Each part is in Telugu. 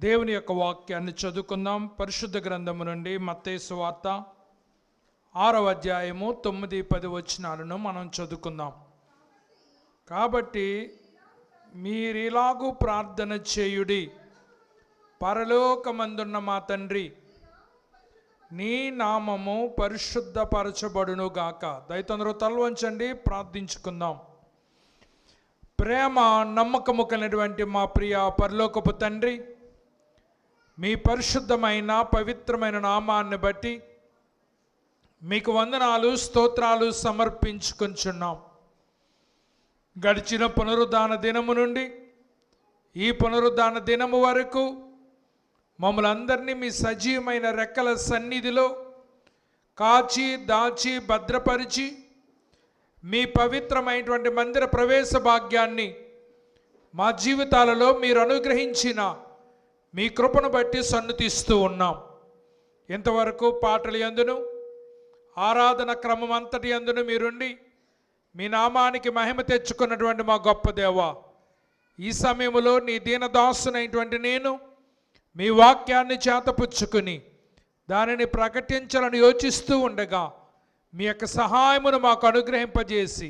దేవుని యొక్క వాక్యాన్ని చదువుకుందాం. పరిశుద్ధ గ్రంథము నుండి మత్తయి సువార్త 6వ అధ్యాయము 9-10 వచనాలను మనం చదువుకుందాం. కాబట్టి మీరిలాగూ ప్రార్థన చేయుడి: పరలోకమందున్న మా తండ్రి, నీ నామము పరిశుద్ధపరచబడును గాక. దయతోందరూ తల వంచండి, ప్రార్థించుకుందాం. ప్రేమ నమ్మకము కలిగినటువంటి మా ప్రియ పరలోకపు తండ్రి, మీ పరిశుద్ధమైన పవిత్రమైన నామాన్ని బట్టి మీకు వందనాలు స్తోత్రాలు సమర్పించుకుంటున్నాం. గడిచిన పునరుద్ధాన దినము నుండి ఈ పునరుద్ధాన దినము వరకు మమ్మల్ని అందరినీ మీ సజీవమైన రెక్కల సన్నిధిలో కాచి దాచి భద్రపరిచి మీ పవిత్రమైనటువంటి మందిర ప్రవేశ భాగ్యాన్ని మా జీవితాలలో మీరు అనుగ్రహించిన మీ కృపను బట్టి సన్నుతిస్తూ ఉన్నాం. ఇంతవరకు పాటల యందును ఆరాధన క్రమం అంతటి యందును మీరుండి మీ నామానికి మహిమ తెచ్చుకున్నటువంటి మా గొప్ప దేవా, ఈ సమయంలో నీ దీనదాసునైనటువంటి నేను మీ వాక్యాన్ని చేతపుచ్చుకుని దానిని ప్రకటించాలని యోచిస్తూ ఉండగా మీ యొక్క సహాయమును మాకు అనుగ్రహింపజేసి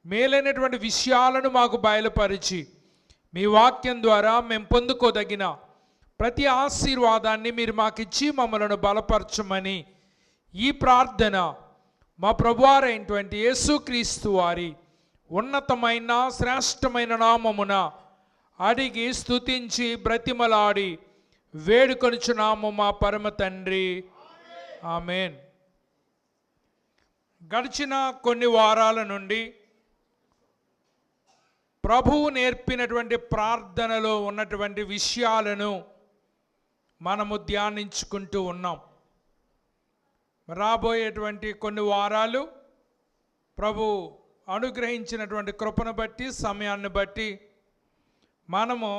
మేలైనటువంటి విషయాలను మాకు బయలుపరిచి మీ వాక్యం ద్వారా మేము పొందుకోదగిన ప్రతి ఆశీర్వాదాన్ని మీరు మాకిచ్చి మమ్మలను బలపరచమని ఈ ప్రార్థన మా ప్రభువారైనటువంటి యేసుక్రీస్తు వారి ఉన్నతమైన శ్రేష్టమైన నామమున అడిగి స్తుతించి బ్రతిమలాడి వేడుకొనుచున్నాము మా పరమ తండ్రి, ఆమేన్. గడిచిన కొన్ని వారాల నుండి ప్రభువు నేర్పినటువంటి ప్రార్థనలో ఉన్నటువంటి విషయాలను మనము ధ్యానించుకుంటూ ఉన్నాం. రాబోయేటువంటి కొన్ని వారాలు ప్రభు అనుగ్రహించినటువంటి కృపను బట్టి సమయాన్ని బట్టి మనము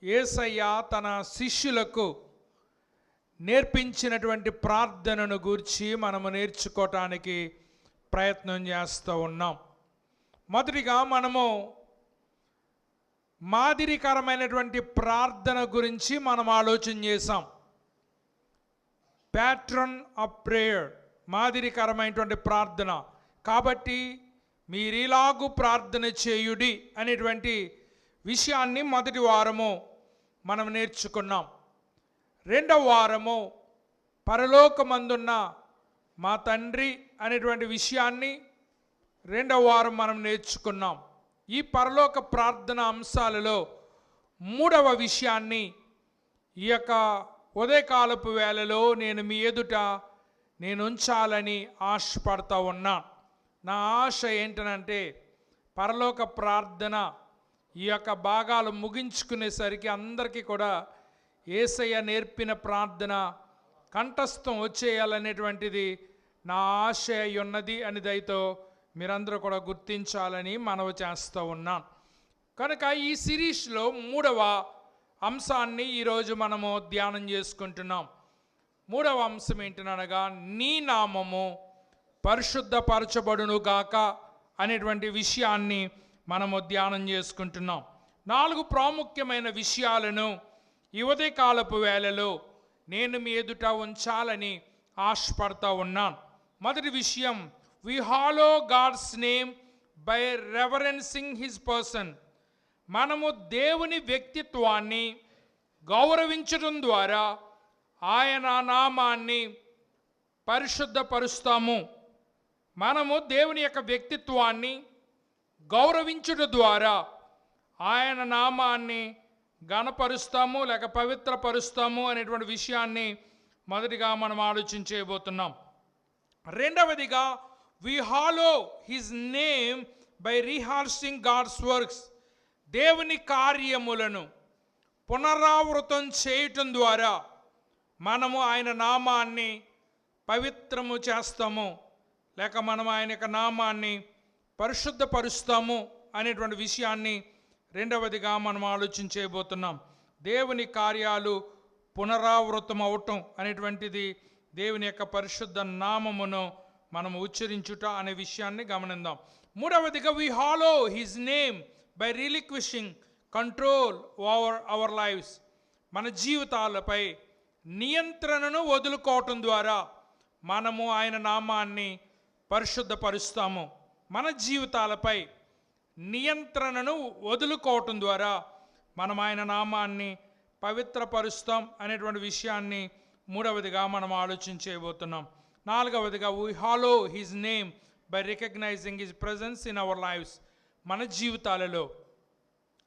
యేసయ్య తన శిష్యులకు నేర్పించినటువంటి ప్రార్థనను గూర్చి మనము నేర్చుకోవటానికి ప్రయత్నం చేస్తూ ఉన్నాం. మొదటిగా మనము మాదిరికరమైనటువంటి ప్రార్థన గురించి మనం ఆలోచన చేసాం. ప్యాట్రన్ ఆఫ్ ప్రేయర్, మాదిరికరమైనటువంటి ప్రార్థన. కాబట్టి మీరిలాగూ ప్రార్థన చేయుడి అనేటువంటి విషయాన్ని మొదటి వారము మనం నేర్చుకున్నాం. రెండవ వారము పరలోకమందున్న మా తండ్రి అనేటువంటి విషయాన్ని రెండవ వారం మనం నేర్చుకున్నాం. ఈ పరలోక ప్రార్థన అంశాలలో మూడవ విషయాన్ని ఈ యొక్క ఉదయకాలపు వేళలో నేను మీ ఎదుట నేను ఉంచాలని ఆశపడతా ఉన్నా. నా ఆశ ఏంటనంటే పరలోక ప్రార్థన ఈ యొక్క భాగాలు ముగించుకునేసరికి అందరికీ కూడా యేసయ్య నేర్పిన ప్రార్థన కంఠస్థం వచ్చేయాలనేటువంటిది నా ఆశ ఉన్నది అని దయతో మీరందరూ కూడా గుర్తించాలని మనవి చేస్తూ ఉన్నాను. కనుక ఈ సిరీస్లో మూడవ అంశాన్ని ఈరోజు మనము ధ్యానం చేసుకుంటున్నాం. మూడవ అంశం ఏంటనగా నీ నామము పరిశుద్ధపరచబడును గాక అనేటువంటి విషయాన్ని మనము ధ్యానం చేసుకుంటున్నాం. 4 ప్రాముఖ్యమైన విషయాలను ఈ ఉదయకాలపు వేళలో నేను మీ ఎదుట ఉంచాలని ఆశపడతా ఉన్నాను. మొదటి విషయం, we hallow God's name by reverencing his person. మనము దేవుని వ్యక్తిత్వాన్ని గౌరవించడం ద్వారా ఆయన నామాన్ని పరిశుద్ధపరుస్తాము. మనము దేవుని యొక్క వ్యక్తిత్వాన్ని గౌరవించుట ద్వారా ఆయన నామాన్ని ఘనపరుస్తాము లేక పవిత్రపరుస్తాము అనేటువంటి విషయాన్ని మొదటిగా మనం ఆలోచించబోతున్నాం. రెండవదిగా, we hallow his name by rehearsing God's works. దేవుని కార్యములను పునరావృతం చేయటం ద్వారా మనము ఆయన నామాన్ని పవిత్రము చేస్తాము లేక మనం ఆయన యొక్క నామాన్ని పరిశుద్ధపరుస్తాము అనేటువంటి విషయాన్ని రెండవదిగా మనం ఆలోచించబోతున్నాం. దేవుని కార్యాలు పునరావృతం అవటం అనేటువంటిది దేవుని యొక్క పరిశుద్ధ నామమును మనము ఉచ్చరించుట అనే విషయాన్ని గమనిద్దాం. మూడవదిగా, we hallow his name by relinquishing control over our lives. మన జీవితాలపై నియంత్రణను వదులుకోవటం ద్వారా మనము ఆయన నామాన్ని పరిశుద్ధపరుస్తాము. మన జీవితాలపై నియంత్రణను వదులుకోవటం ద్వారా మనం ఆయన నామాన్ని పవిత్రపరుస్తాం అనేటువంటి విషయాన్ని మూడవదిగా మనం ఆలోచించబోతున్నాం. నాలుగవదిగా, we hallow his name by recognizing his presence in our lives. మన జీవితాలలో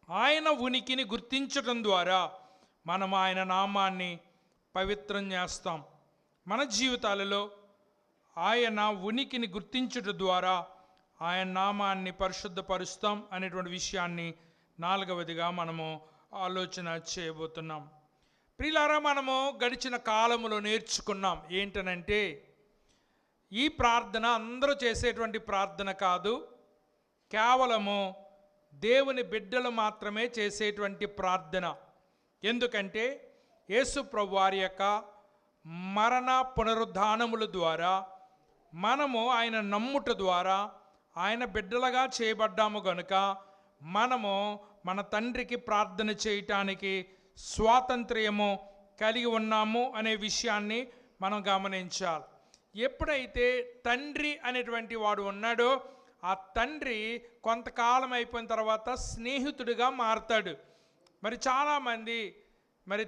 ఆయన ఉనికిని గుర్తించటం ద్వారా మనం ఆయన నామాన్ని పవిత్రం చేస్తాం. మన జీవితాలలో ఆయన ఉనికిని గుర్తించటం ద్వారా ఆయన నామాన్ని పరిశుద్ధపరుస్తాం అనేటువంటి విషయాన్ని నాలుగవదిగా మనము ఆలోచన చేయబోతున్నాం. ప్రియులారా, మనము గడిచిన కాలములో నేర్చుకున్నాం ఏంటనంటే, ఈ ప్రార్థన అందరూ చేసేటువంటి ప్రార్థన కాదు, కేవలము దేవుని బిడ్డలు మాత్రమే చేసేటువంటి ప్రార్థన. ఎందుకంటే యేసు ప్రభువు వారి యొక్క మరణ పునరుద్ధానముల ద్వారా మనము ఆయన నమ్ముట ద్వారా ఆయన బిడ్డలుగా చేయబడ్డాము గనుక మనము మన తండ్రికి ప్రార్థన చేయటానికి స్వాతంత్ర్యము కలిగి ఉన్నాము అనే విషయాన్ని మనం గమనించాలి. ఎప్పుడైతే తండ్రి అనేటువంటి వాడు ఉన్నాడో ఆ తండ్రి కొంతకాలం అయిపోయిన తర్వాత స్నేహితుడిగా మారతాడు. మరి చాలామంది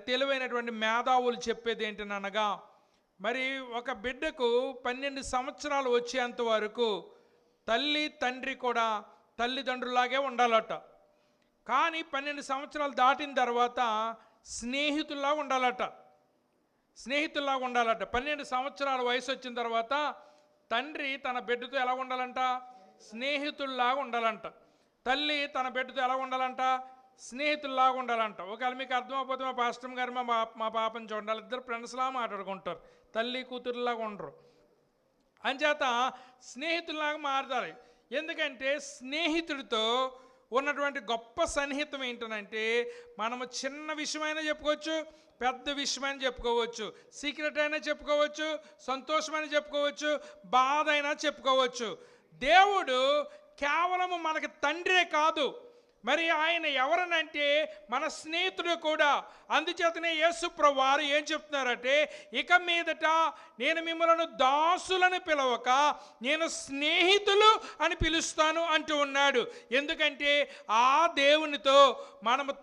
తెలివైనటువంటి మేధావులు చెప్పేది ఏంటనగా, మరి ఒక బిడ్డకు 12 సంవత్సరాలు వచ్చేంత వరకు తల్లి తండ్రి కూడా తల్లిదండ్రులాగే ఉండాలట. కానీ 12 సంవత్సరాలు దాటిన తర్వాత స్నేహితుల్లా ఉండాలట. 12 సంవత్సరాల వయసు వచ్చిన తర్వాత తండ్రి తన బిడ్డతో ఎలా ఉండాలంట? స్నేహితుల్లాగా ఉండాలంట. తల్లి తన బిడ్డతో ఎలా ఉండాలంట? స్నేహితుల్లాగా ఉండాలంట. ఒకవేళ మీకు అర్థమైపోతే మా పాస్టర్ గారు మా పాపని చూడాలి, ఇద్దరు ఫ్రెండ్స్లా మాట్లాడుకుంటారు, తల్లి కూతురులాగా ఉండరు. అంచేత స్నేహితుల్లాగా మారుతారు. ఎందుకంటే స్నేహితుడితో ఉన్నటువంటి గొప్ప సన్నిహితం ఏంటనంటే, మనము చిన్న విషయమైనా చెప్పుకోవచ్చు, పెద్ద విషయమైనా చెప్పుకోవచ్చు, సీక్రెట్ అయినా చెప్పుకోవచ్చు, సంతోషమైనా చెప్పుకోవచ్చు, బాధ అయినా చెప్పుకోవచ్చు. దేవుడు కేవలము మనకి తండ్రే కాదు, మరి ఆయన ఎవరనంటే మన స్నేహితుడు కూడా. అందుచేతనే యేసు ప్రభువు వారు ఏం చెప్తున్నారంటే, ఇక మీదట నేను మిమ్మల్ని దాసులను పిలవక నేను స్నేహితులు అని పిలుస్తాను అంటూ ఉన్నాడు. ఎందుకంటే ఆ దేవునితో మనము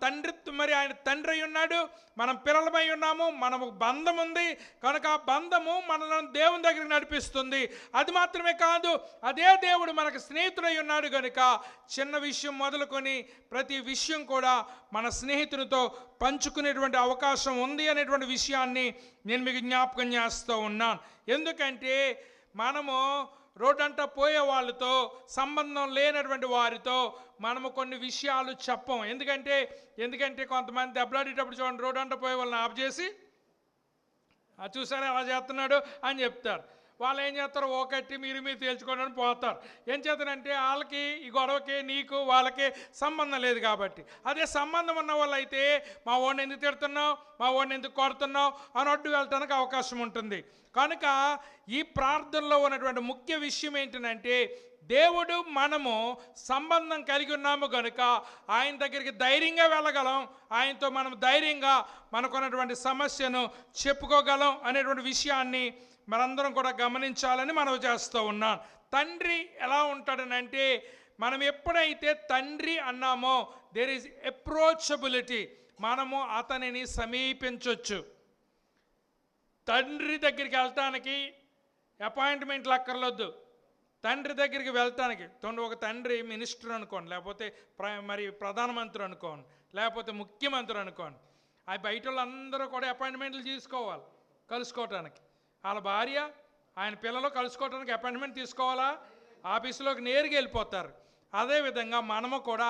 ఆయన తండ్రి అయి ఉన్నాడు, మనం పిల్లలమై ఉన్నాము, మనకు బంధం ఉంది కనుక ఆ బంధము మనల్ని దేవుని దగ్గరికి నడిపిస్తుంది. అది మాత్రమే కాదు, అదే దేవుడు మనకు స్నేహితుడై ఉన్నాడు కనుక చిన్న విషయం మొదలుకొని ప్రతి విషయం కూడా మన స్నేహితునితో పంచుకునేటువంటి అవకాశం ఉంది అనేటువంటి విషయాన్ని నేను మీకు జ్ఞాపకం చేస్తూ ఉన్నాను. ఎందుకంటే మనము రోడ్డంతా పోయే వాళ్ళతో, సంబంధం లేనటువంటి వారితో మనము కొన్ని విషయాలు చెప్పం. ఎందుకంటే కొంతమంది దెబ్బలాడేటప్పుడు చూడండి, రోడ్డంతా పోయే వాళ్ళని ఆఫ్ చేసి చూసారా అలా చేస్తున్నాడు అని చెప్తారు. వాళ్ళు ఏం చేస్తారు, ఒకటి మీరు తేల్చుకోవడానికి పోతారు. ఏం చేస్తారంటే వాళ్ళకి ఈ గొడవకి నీకు వాళ్ళకి సంబంధం లేదు కాబట్టి. అదే సంబంధం ఉన్న వాళ్ళు అయితే మా వాడిని ఎందుకు తిడుతున్నావు, మా వాడిని ఎందుకు కొడుతున్నావు అని అడ్డు వెళ్ళటానికి అవకాశం ఉంటుంది. కనుక ఈ ప్రార్థనలో ఉన్నటువంటి ముఖ్య విషయం ఏంటంటే, దేవుడు మనము సంబంధం కలిగి ఉన్నాము కనుక ఆయన దగ్గరికి ధైర్యంగా వెళ్ళగలం, ఆయనతో మనం ధైర్యంగా మనకున్నటువంటి సమస్యను చెప్పుకోగలం అనేటువంటి విషయాన్ని మనందరం కూడా గమనించాలని మనం చేస్తూ ఉన్నాం. తండ్రి ఎలా ఉంటాడనంటే, మనం ఎప్పుడైతే తండ్రి అన్నామో దేర్ ఈజ్ అప్రోచబిలిటీ, మనము అతనిని సమీపించవచ్చు. తండ్రి దగ్గరికి వెళ్ళటానికి అపాయింట్మెంట్లు అక్కర్లొద్దు. తండ్రి దగ్గరికి వెళ్తానికి ఒక తండ్రి మినిస్టర్ అనుకోండి, లేకపోతే ప్రధానమంత్రి అనుకోండి, లేకపోతే ముఖ్యమంత్రి అనుకోండి, ఆ బయట వాళ్ళందరూ కూడా అపాయింట్మెంట్లు తీసుకోవాలి కలుసుకోవటానికి. వాళ్ళ భార్య ఆయన పిల్లలు కలుసుకోవడానికి అపాయింట్మెంట్ తీసుకోవాలా? ఆఫీసులోకి నేరుగా వెళ్ళిపోతారు. అదేవిధంగా మనము కూడా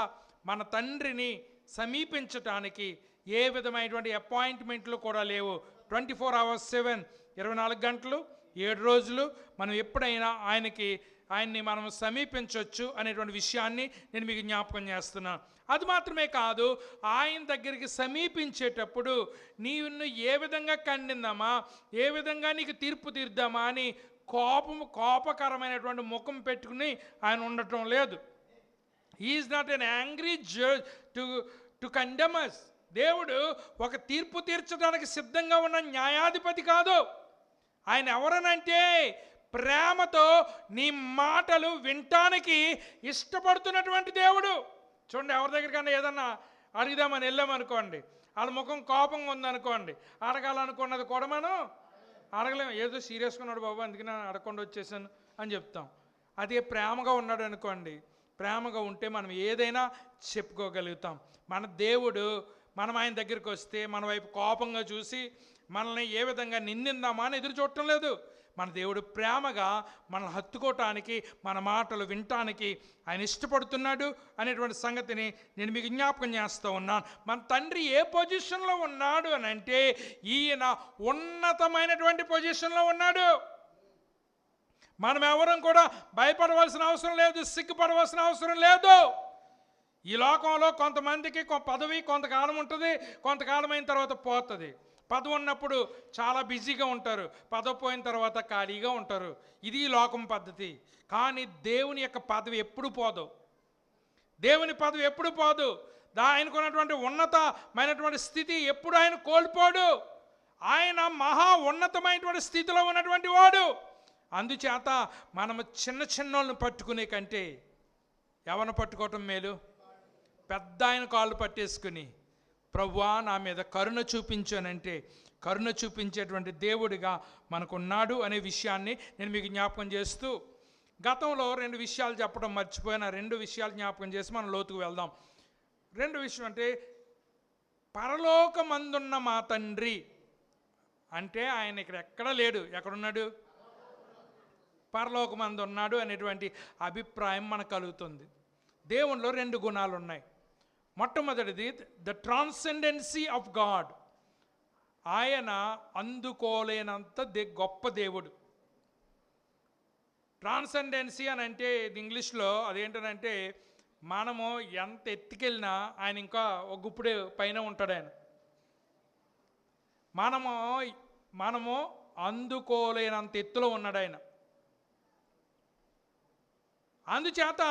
మన తండ్రిని సమీపించటానికి ఏ విధమైనటువంటి అపాయింట్మెంట్లు కూడా లేవు. 24 hours 7, 24 గంటలు 7 రోజులు మనం ఎప్పుడైనా ఆయన్ని మనం సమీపించవచ్చు అనేటువంటి విషయాన్ని నేను మీకు జ్ఞాపకం చేస్తున్నాను. అది మాత్రమే కాదు, ఆయన దగ్గరికి సమీపించేటప్పుడు నీవు ఏ విధంగా ఖండిందామా, ఏ విధంగా నీకు తీర్పు తీర్దామా అని కోపకరమైనటువంటి ముఖం పెట్టుకుని ఆయన ఉండటం లేదు. He is not an angry judge to condemn us. దేవుడు ఒక తీర్పు తీర్చడానికి సిద్ధంగా ఉన్న న్యాయాధిపతి కాదు. ఆయన ఎవరనంటే ప్రేమతో నీ మాటలు వినటానికి ఇష్టపడుతున్నటువంటి దేవుడు. చూడండి, ఎవరి దగ్గరికన్నా ఏదన్నా అడుగుదామని వెళ్ళామనుకోండి, వాళ్ళ ముఖం కోపంగా ఉందనుకోండి, అడగాలనుకున్నది కూడా మనం అడగలేము. ఏదో సీరియస్గా ఉన్నాడు బాబు, అందుకే నేను అడగకుండా వచ్చేసాను అని చెప్తాం. అదే ప్రేమగా ఉన్నాడు అనుకోండి, ప్రేమగా ఉంటే మనం ఏదైనా చెప్పుకోగలుగుతాం. మన దేవుడు మనం ఆయన దగ్గరికి వస్తే మన వైపు కోపంగా చూసి మనల్ని ఏ విధంగా నిందిందామా అని ఎదురు చూడటం లేదు. మన దేవుడు ప్రేమగా మనల్ని హత్తుకోవటానికి, మన మాటలు వినటానికి ఆయన ఇష్టపడుతున్నాడు అనేటువంటి సంగతిని నేను మీకు జ్ఞాపకం చేస్తూ ఉన్నాను. మన తండ్రి ఏ పొజిషన్లో ఉన్నాడు అని అంటే ఈయన ఉన్నతమైనటువంటి పొజిషన్లో ఉన్నాడు. మనం ఎవరం కూడా భయపడవలసిన అవసరం లేదు, సిగ్గుపడవలసిన అవసరం లేదు. ఈ లోకంలో కొంతమందికి పదవి కొంతకాలం ఉంటుంది, కొంతకాలం అయిన తర్వాత పోతుంది. పదవి ఉన్నప్పుడు చాలా బిజీగా ఉంటారు, పదవి పోయిన తర్వాత ఖాళీగా ఉంటారు. ఇది ఈ లోకం పద్ధతి. కానీ దేవుని యొక్క పదవి ఎప్పుడు పోదు. దేవుని పదవి ఎప్పుడు పోదు. ఆయనకు ఉన్నటువంటి ఉన్నతమైనటువంటి స్థితి ఎప్పుడు ఆయన కోల్పోడు. ఆయన మహా ఉన్నతమైనటువంటి స్థితిలో ఉన్నటువంటి వాడు. అందుచేత మనము చిన్న చిన్నోళ్ళని పట్టుకునే కంటే ఎవరిని పట్టుకోవటం మేలు? పెద్ద ఆయన కాళ్ళు పట్టేసుకుని, ప్రభువా నా మీద కరుణ చూపించానంటే కరుణ చూపించేటువంటి దేవుడిగా మనకున్నాడు అనే విషయాన్ని నేను మీకు జ్ఞాపకం చేస్తూ, గతంలో 2 విషయాలు చెప్పడం మర్చిపోయిన 2 విషయాలు జ్ఞాపకం చేసి మనం లోతుకు వెళ్దాం. 2 విషయం అంటే పరలోకమందున్న మా తండ్రి అంటే ఆయన ఇక్కడ ఎక్కడ లేడు. ఎక్కడున్నాడు? పరలోకమందు ఉన్నాడు అనేటువంటి అభిప్రాయం మనకు కలుగుతుంది. దేవునిలో 2 గుణాలు ఉన్నాయి. మొట్టమొదటిది ద ట్రాన్సెండెన్సీ ఆఫ్ గాడ్. ఆయన అందుకోలేనంత గొప్ప దేవుడు. ట్రాన్సెండెన్సీ అని అంటే ఇంగ్లీష్లో అదేంటనంటే మనము ఎంత ఎత్తుకెళ్ళినా ఆయన ఇంకా ఒక గుప్పుడు పైన ఉంటాడు. ఆయన మనము అందుకోలేనంత ఎత్తులో ఉన్నాడు ఆయన. అందుచేత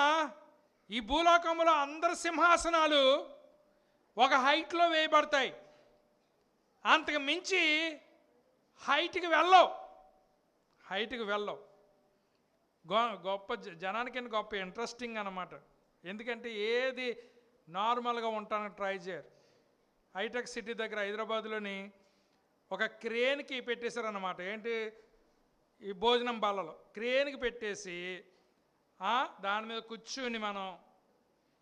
ఈ భూలోకంలో అందరి సింహాసనాలు ఒక హైట్లో వేయబడతాయి, అంతకు మించి హైట్కి వెళ్ళవు. గొప్ప జనానికి గొప్ప ఇంట్రెస్టింగ్ అన్నమాట. ఎందుకంటే ఏది నార్మల్గా ఉండటానికి ట్రై చేయరు. హైటెక్ సిటీ దగ్గర హైదరాబాద్లోని ఒక క్రేన్కి పెట్టేశారన్నమాట. ఏంటి, ఈ భోజనం బాలలో క్రేన్కి పెట్టేసి దాని మీద కూర్చుని మనం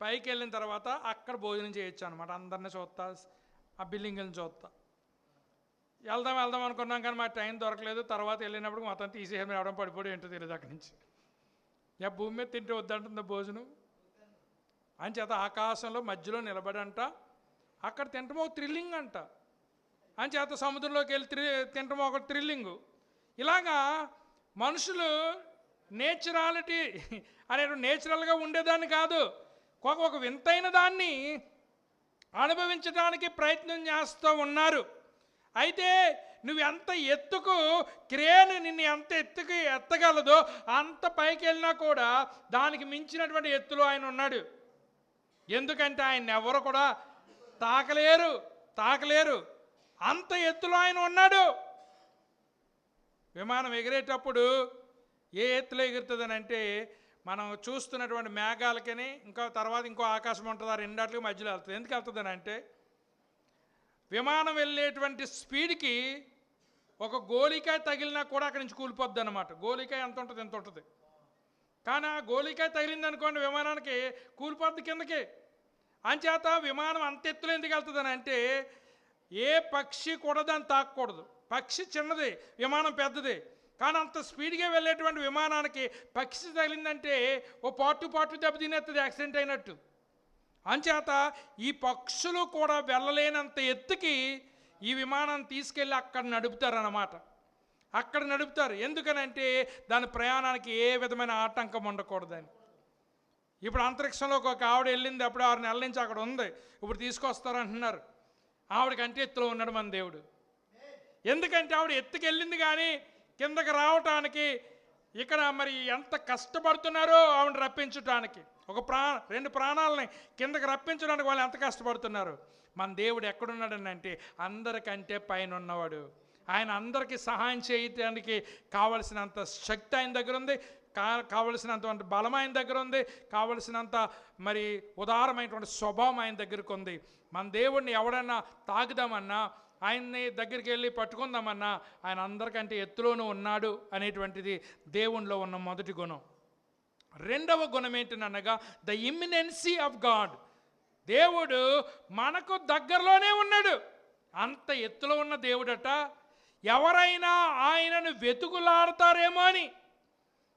పైకి వెళ్ళిన తర్వాత అక్కడ భోజనం చేయొచ్చు అనమాట. అందరినీ చూస్తా, ఆ బిల్డింగ్ని చూస్తా. వెళ్దాం అనుకున్నాం కానీ మా టైం దొరకలేదు. తర్వాత వెళ్ళినప్పుడు మొత్తం తీసేసి రావడం పడిపోయి ఏంటో తెలియదు అక్కడి నుంచి. భూమి మీద తింటే వద్దంటుందా భోజనం అని చేత ఆకాశంలో మధ్యలో నిలబడంట అక్కడ తింటమో ఒక థ్రిల్లింగ్ అంట. అని చేత సముద్రంలోకి వెళ్ళి తింటమో ఒక థ్రిల్లింగు. ఇలాగా మనుషులు నేచురాలిటీ అనేది నేచురల్గా ఉండేదాన్ని కాదు, ఒక వింతైన దాన్ని అనుభవించడానికి ప్రయత్నం చేస్తూ ఉన్నారు. అయితే నువ్వు ఎంత ఎత్తుకు క్రేన్ నిన్ను ఎంత ఎత్తుకు ఎత్తగలదో అంత పైకి వెళ్ళినా కూడా దానికి మించినటువంటి ఎత్తులో ఆయన ఉన్నాడు. ఎందుకంటే ఆయన ఎవరు కూడా తాకలేరు, అంత ఎత్తులో ఆయన ఉన్నాడు. విమానం ఎగిరేటప్పుడు ఏ ఎత్తులో ఎగురుతుందని అంటే మనం చూస్తున్నటువంటి మేఘాలకని ఇంకా తర్వాత ఇంకో ఆకాశం ఉంటుంది, ఆ రెండాట్లకి మధ్యలో వెళ్తుంది. ఎందుకు వెళ్తుందని అంటే విమానం వెళ్ళేటువంటి స్పీడ్కి ఒక గోళికాయ తగిలినా కూడా అక్కడి నుంచి కూలిపోద్ది అన్నమాట. గోళికాయ ఎంత ఉంటుంది. కానీ ఆ గోళికాయ తగిలింది అనుకోండి విమానానికి కూలిపోద్ది కిందకి. అంచేత విమానం అంత ఎత్తులో ఎందుకు వెళ్తుందని అంటే ఏ పక్షి కూడా దాన్ని తాకూడదు. పక్షి చిన్నది, విమానం పెద్దది. కానీ అంత స్పీడ్గా వెళ్ళేటువంటి విమానానికి పక్షి తగిలిందంటే ఓ పాటు దెబ్బతినేస్తుంది, యాక్సిడెంట్ అయినట్టు. అంచేత ఈ పక్షులు కూడా వెళ్ళలేనంత ఎత్తుకి ఈ విమానాన్ని తీసుకెళ్ళి అక్కడ నడుపుతారన్నమాట. ఎందుకనంటే దాని ప్రయాణానికి ఏ విధమైన ఆటంకం ఉండకూడదని. ఇప్పుడు అంతరిక్షంలోకి ఒక ఆవిడ వెళ్ళింది, అప్పుడు 6 నెలల నుంచి అక్కడ ఉంది, ఇప్పుడు తీసుకొస్తారంటున్నారు. ఆవిడకంటే ఎత్తులో ఉన్నాడు మన దేవుడు. ఎందుకంటే ఆవిడ ఎత్తుకెళ్ళింది కానీ కిందకి రావటానికి ఇక్కడ మరి ఎంత కష్టపడుతున్నారో ఆవిడ రప్పించడానికి. 2 ప్రాణాలని కిందకి రప్పించడానికి వాళ్ళు ఎంత కష్టపడుతున్నారు. మన దేవుడు ఎక్కడున్నాడని అంటే అందరికంటే పైన ఉన్నవాడు. ఆయన అందరికీ సహాయం చేయడానికి కావలసినంత శక్తి ఆయన దగ్గర ఉంది, కావలసినంత బలం ఆయన దగ్గర ఉంది, కావలసినంత మరి ఉదారమైనటువంటి స్వభావం ఆయన దగ్గరకు ఉంది. మన దేవుడిని ఎవడన్నా తాకుదామన్నా, ఆయన్ని దగ్గరికి వెళ్ళి పట్టుకుందామన్నా ఆయన అందరికంటే ఎత్తులోనూ ఉన్నాడు అనేటువంటిది దేవునిలో ఉన్న మొదటి గుణం. రెండవ గుణం ఏంటనగా ద ఇమ్మినెన్సీ ఆఫ్ గాడ్. దేవుడు మనకు దగ్గరలోనే ఉన్నాడు. అంత ఎత్తులో ఉన్న దేవుడట. ఎవరైనా ఆయనను వెతుకులాడతారేమో అని.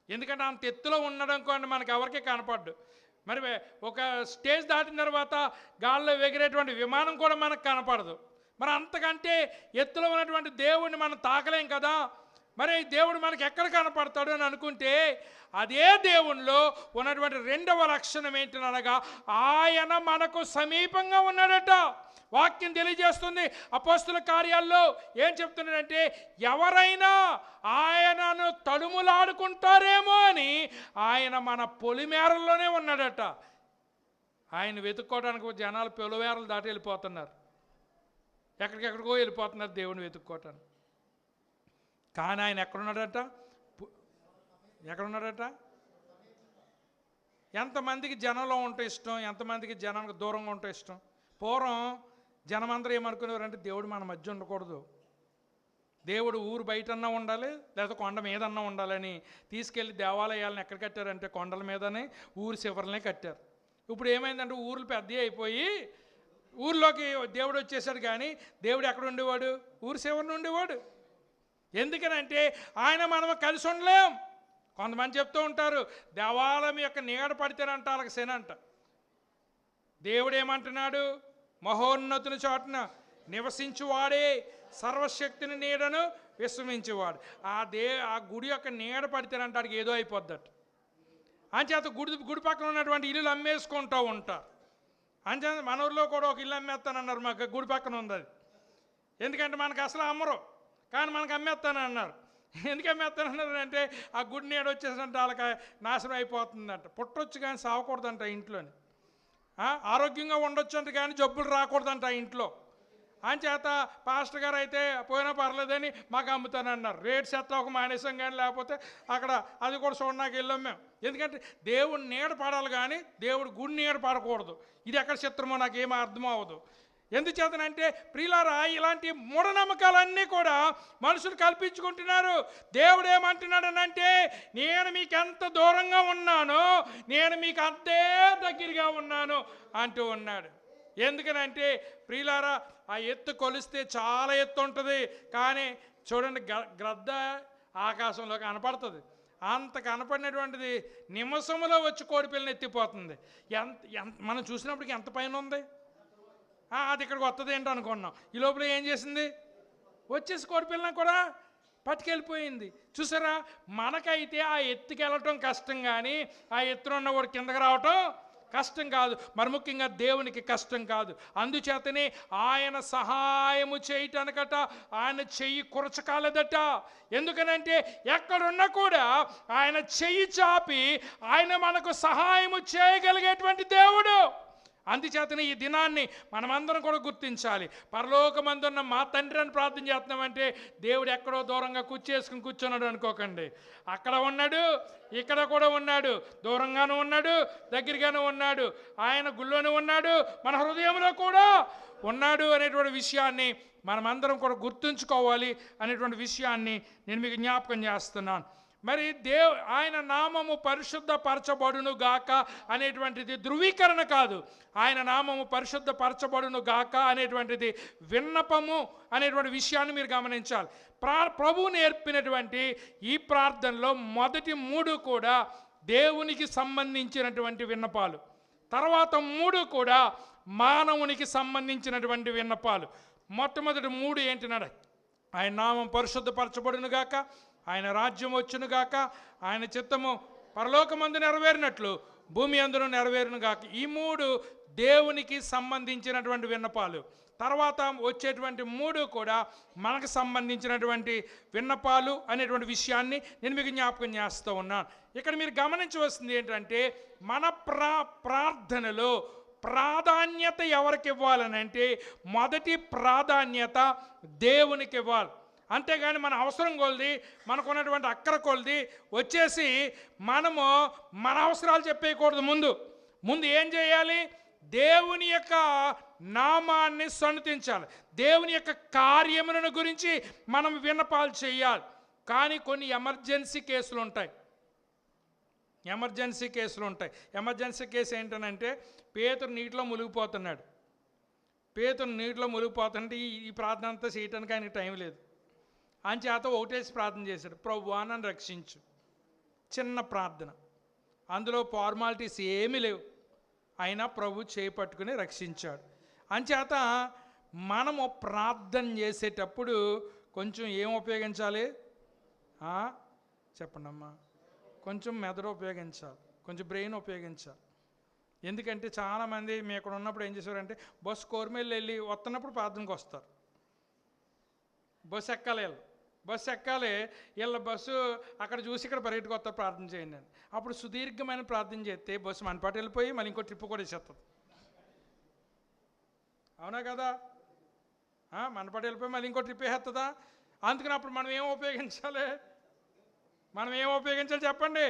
ఎందుకంటే అంత ఎత్తులో ఉండడం మనకు ఎవరికీ కనపడ్డు. మరి ఒక స్టేజ్ దాటిన తర్వాత గాల్లో ఎగిరేటువంటి విమానం కూడా మనకు కనపడదు. మరి అంతకంటే ఎత్తులో ఉన్నటువంటి దేవుడిని మనం తాకలేం కదా. మరి దేవుడు మనకి ఎక్కడ కనపడతాడు అని అనుకుంటే అదే దేవునిలో ఉన్నటువంటి రెండవ లక్షణం ఏంటనగా ఆయన మనకు సమీపంగా ఉన్నాడట. వాక్యం తెలియజేస్తుంది. అపోస్తుల కార్యాల్లో ఏం చెప్తున్నాడంటే ఎవరైనా ఆయనను తడుములాడుకుంటారేమో అని ఆయన మన పొలిమేరల్లోనే ఉన్నాడట. ఆయన వెతుక్కోవడానికి జనాలు పొలిమేరలు దాటి వెళ్ళిపోతున్నారు, ఎక్కడికెక్కడికో వెళ్ళిపోతున్నారు దేవుని వెతుక్కోవటానికి. కానీ ఆయన ఎక్కడున్నాడట? ఎక్కడున్నాడట? ఎంతమందికి జనంలో ఉంటే ఇష్టం, ఎంతమందికి జనానికి దూరంగా ఉంటే ఇష్టం. పూర్వం జనమందరూ ఏమనుకునేవారంటే దేవుడు మన మధ్య ఉండకూడదు, దేవుడు ఊరు బయటన్నా ఉండాలి లేదా కొండ మీదన్నా ఉండాలని తీసుకెళ్ళి దేవాలయాలను ఎక్కడ కట్టారంటే కొండల మీదనే ఊరు చివరనే కట్టారు. ఇప్పుడు ఏమైందంటే ఊర్లు పెద్దవి అయిపోయి ఊర్లోకి దేవుడు వచ్చేసాడు, కానీ దేవుడు ఎక్కడ ఉండేవాడు? ఊరు చివరిని ఉండేవాడు. ఎందుకనంటే ఆయన మనం కలిసి ఉండలేం. కొంతమంది చెప్తూ ఉంటారు దేవాలయం యొక్క నీడ పడితేనంట వాళ్ళకి శనంట. దేవుడు ఏమంటున్నాడు? మహోన్నతుని చోటున నివసించువాడే సర్వశక్తిని నీడను విశ్రమించేవాడు. ఆ గుడి యొక్క నీడ పడితేనంట వాడికి ఏదో అయిపోద్దట. అంచేత గుడి పక్కన ఉన్నటువంటి ఇల్లులు అమ్మేసుకుంటూ ఉంటారు. అంచేత మన ఊరిలో కూడా ఒక ఇల్లు అమ్మేస్తానన్నారు, మాకు గుడి పక్కన ఉంది అది. ఎందుకంటే మనకు అసలు అమ్మరు, కానీ మనకు అమ్మేస్తానన్నారు. ఎందుకు అమ్మేస్తానన్నారు అంటే ఆ గుడి నీడ వచ్చేసంటే వాళ్ళకి నాశనం అయిపోతుందంట. పుట్టొచ్చు కానీ సావకూడదంట ఇంట్లోని. ఆరోగ్యంగా ఉండొచ్చు అంటే కానీ జబ్బులు రాకూడదంట ఇంట్లో. అంచేత పాస్టర్ గారు అయితే పోయినా పర్లేదని మాకు అమ్ముతానన్నారు. రేట్ సెట్ ఒక మానేసాం, కానీ లేకపోతే అక్కడ అది కూడా చూడడానికి వెళ్ళాం మేము. ఎందుకంటే దేవుడు నీడ పడాలి కానీ దేవుడు గుడి నీడ పడకూడదు. ఇది ఎక్కడ చిత్రమో నాకు ఏమీ అర్థం అవ్వదు. ఎందుచేతనంటే ప్రియులారా, ఇలాంటి మూఢనమ్మకాలన్నీ కూడా మనుషులు కల్పించుకుంటున్నారు. దేవుడు ఏమంటున్నాడనంటే నేను మీకు ఎంత దూరంగా ఉన్నానో నేను మీకు అంతే దగ్గరగా ఉన్నాను అంటూ ఉన్నాడు. ఎందుకనంటే ప్రియులారా, ఆ ఎత్తు కొలిస్తే చాలా ఎత్తు ఉంటుంది, కానీ చూడండి గ్రద్ద ఆకాశంలో కనపడుతుంది. అంత కనపడినటువంటిది నిమిషంలో వచ్చి కోడిపిల్లని ఎత్తిపోతుంది. మనం చూసినప్పటికి ఎంత పైన ఉంది, అది ఇక్కడికి వస్తుంది ఏంటో అనుకున్నాం. ఈ లోపల ఏం చేసింది? వచ్చేసి కోడిపిల్లని కూడా పట్టుకెళ్ళిపోయింది. చూసారా, మనకైతే ఆ ఎత్తుకి వెళ్ళటం కష్టం, కానీ ఆ ఎత్తున వాడు కిందకి రావటం కష్టం కాదు. మరి ముఖ్యంగా దేవునికి కష్టం కాదు. అందుచేతనే ఆయన సహాయము చేయటానికట ఆయన చెయ్యి కురచకాలదట. ఎందుకనంటే ఎక్కడున్నా కూడా ఆయన చెయ్యి చాపి ఆయన మనకు సహాయము చేయగలిగేటువంటి దేవుడు. అందుచేతనే ఈ దినాన్ని మనమందరం కూడా గుర్తించాలి. పరలోకమందున్న మా తండ్రి అని ప్రార్థన చేస్తున్నామంటే దేవుడు ఎక్కడో దూరంగా కూర్చేసుకుని కూర్చున్నాడు అనుకోకండి. అక్కడ ఉన్నాడు, ఇక్కడ కూడా ఉన్నాడు, దూరంగానూ ఉన్నాడు, దగ్గరగానూ ఉన్నాడు. ఆయన గుళ్ళోనూ ఉన్నాడు, మన హృదయంలో కూడా ఉన్నాడు అనేటువంటి విషయాన్ని మనమందరం కూడా గుర్తుంచుకోవాలి అనేటువంటి విషయాన్ని నేను మీకు జ్ఞాపకం చేస్తున్నాను. మరి ఆయన నామము పరిశుద్ధపరచబడును గాక అనేటువంటిది ధృవీకరణ కాదు. ఆయన నామము పరిశుద్ధపరచబడును గాక అనేటువంటిది విన్నపము అనేటువంటి విషయాన్ని మీరు గమనించాలి. ప్రభువు నేర్పినటువంటి ఈ ప్రార్థనలో మొదటి 3 కూడా దేవునికి సంబంధించినటువంటి విన్నపాలు, తర్వాత 3 కూడా మానవునికి సంబంధించినటువంటి విన్నపాలు. మొట్టమొదటి 3 ఏంటన్నాడు? ఆయన నామం పరిశుద్ధపరచబడును గాక, ఆయన రాజ్యం వచ్చును గాక, ఆయన చిత్తము పరలోకమందు నెరవేరినట్లు భూమి అందును నెరవేరును గాక. ఈ 3 దేవునికి సంబంధించినటువంటి విన్నపాలు. తర్వాత వచ్చేటువంటి 3 కూడా మనకు సంబంధించినటువంటి విన్నపాలు అనేటువంటి విషయాన్ని నేను మీకు జ్ఞాపకం చేస్తూ ఉన్నాను. ఇక్కడ మీరు గమనించవలసింది ఏంటంటే మన ప్రార్థనలో ప్రాధాన్యత ఎవరికి ఇవ్వాలని అంటే మొదటి ప్రాధాన్యత దేవునికి ఇవ్వాలి. అంతేగాని మన అవసరం కొలది, మనకున్నటువంటి అక్కర కొలది వచ్చేసి మనము మన అవసరాలు చెప్పేయకూడదు. ముందు ఏం చేయాలి? దేవుని యొక్క నామాన్ని సన్నుతించాలి, దేవుని యొక్క కార్యములను గురించి మనం విన్నపాలు చేయాలి. కానీ కొన్ని ఎమర్జెన్సీ కేసులు ఉంటాయి. ఎమర్జెన్సీ కేసు ఏంటనంటే పేతురు నీటిలో మునిగిపోతున్నాడు. ఈ ప్రార్థన అంతా చేయటానికి ఆయనకి టైం లేదు. అంచేత ఒకటేసి ప్రార్థన చేశాడు, ప్రభువా నన్ను రక్షించు. చిన్న ప్రార్థన, అందులో ఫార్మాలిటీస్ ఏమీ లేవు. అయినా ప్రభు చేపట్టుకుని రక్షించాడు. అంచేత మనము ప్రార్థన చేసేటప్పుడు కొంచెం ఏం ఉపయోగించాలి? చెప్పండి అమ్మా. కొంచెం మెదడు ఉపయోగించాలి, కొంచెం బ్రెయిన్ ఉపయోగించాలి. ఎందుకంటే చాలామంది మీ ఇక్కడ ఉన్నప్పుడు ఏం చేశారంటే బస్సు కోరమేళ్ళు వెళ్ళి వస్తున్నప్పుడు ప్రార్థనకు వస్తారు. బస్సు ఎక్కాలి వీళ్ళ బస్సు అక్కడ చూసి ఇక్కడ పరిగెట్టుకు వస్తారు, ప్రార్థన చేయండి అని. అప్పుడు సుదీర్ఘమైన ప్రార్థన చేస్తే బస్సు మనపాటు వెళ్ళిపోయి మళ్ళీ ఇంకో ట్రిప్ కూడా వేసేస్తుంది. అవునా కదా? మనపాటు వెళ్ళిపోయి మళ్ళీ ఇంకో ట్రిప్ వేసేస్తుందా? అందుకని అప్పుడు మనం ఏం ఉపయోగించాలి చెప్పండి?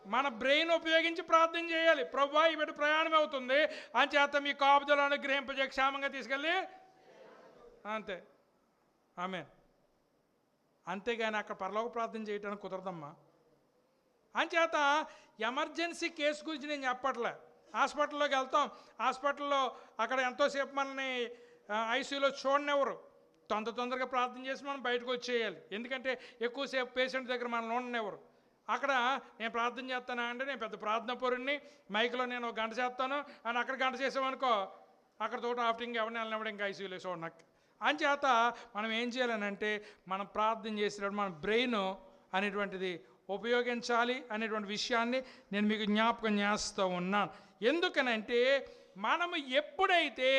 మన బ్రెయిన్ ఉపయోగించి ప్రార్థన చేయాలి. ప్రభువా ఈ బిడ్డ ప్రయాణం అవుతుంది అని చేత మీ కాపుదలను అనుగ్రహింపజే క్షేమంగా తీసుకెళ్ళి, అంతే. ఆమేన్. అంతేగాని అక్కడ పరలోక ప్రార్థన చేయడానికి కుదరదమ్మా. అంచేత ఎమర్జెన్సీ కేసు గురించి నేను చెప్పట్లే. హాస్పిటల్లోకి వెళ్తాం, హాస్పిటల్లో అక్కడ ఎంతోసేపు మనల్ని ఐసీయూలో చూడనివ్వరు. తొందరగా ప్రార్థన చేసి మనం బయటకు వచ్చేయాలి. ఎందుకంటే ఎక్కువసేపు పేషెంట్ దగ్గర మనల్ని ఉండనివ్వరు. అక్కడ నేను ప్రార్థన చేస్తానా అంటే నేను పెద్ద ప్రార్థన పరుణ్ణి, మైక్లో నేను ఒక గంట చేస్తాను అని అక్కడ గంట చేసామనుకో అక్కడ తోట ఆఫ్టింగ్ ఎవరిని వెళ్ళినప్పుడు ఇంకా ఐసీయూలో చూడనక్క. అంచేత మనం ఏం చేయాలనంటే మనం ప్రార్థన చేసినప్పుడు మన బ్రెయిన్ అనేటువంటిది ఉపయోగించాలి అనేటువంటి విషయాన్ని నేను మీకు జ్ఞాపకం చేస్తూ ఉన్నాను. ఎందుకనంటే మనము ఎప్పుడైతే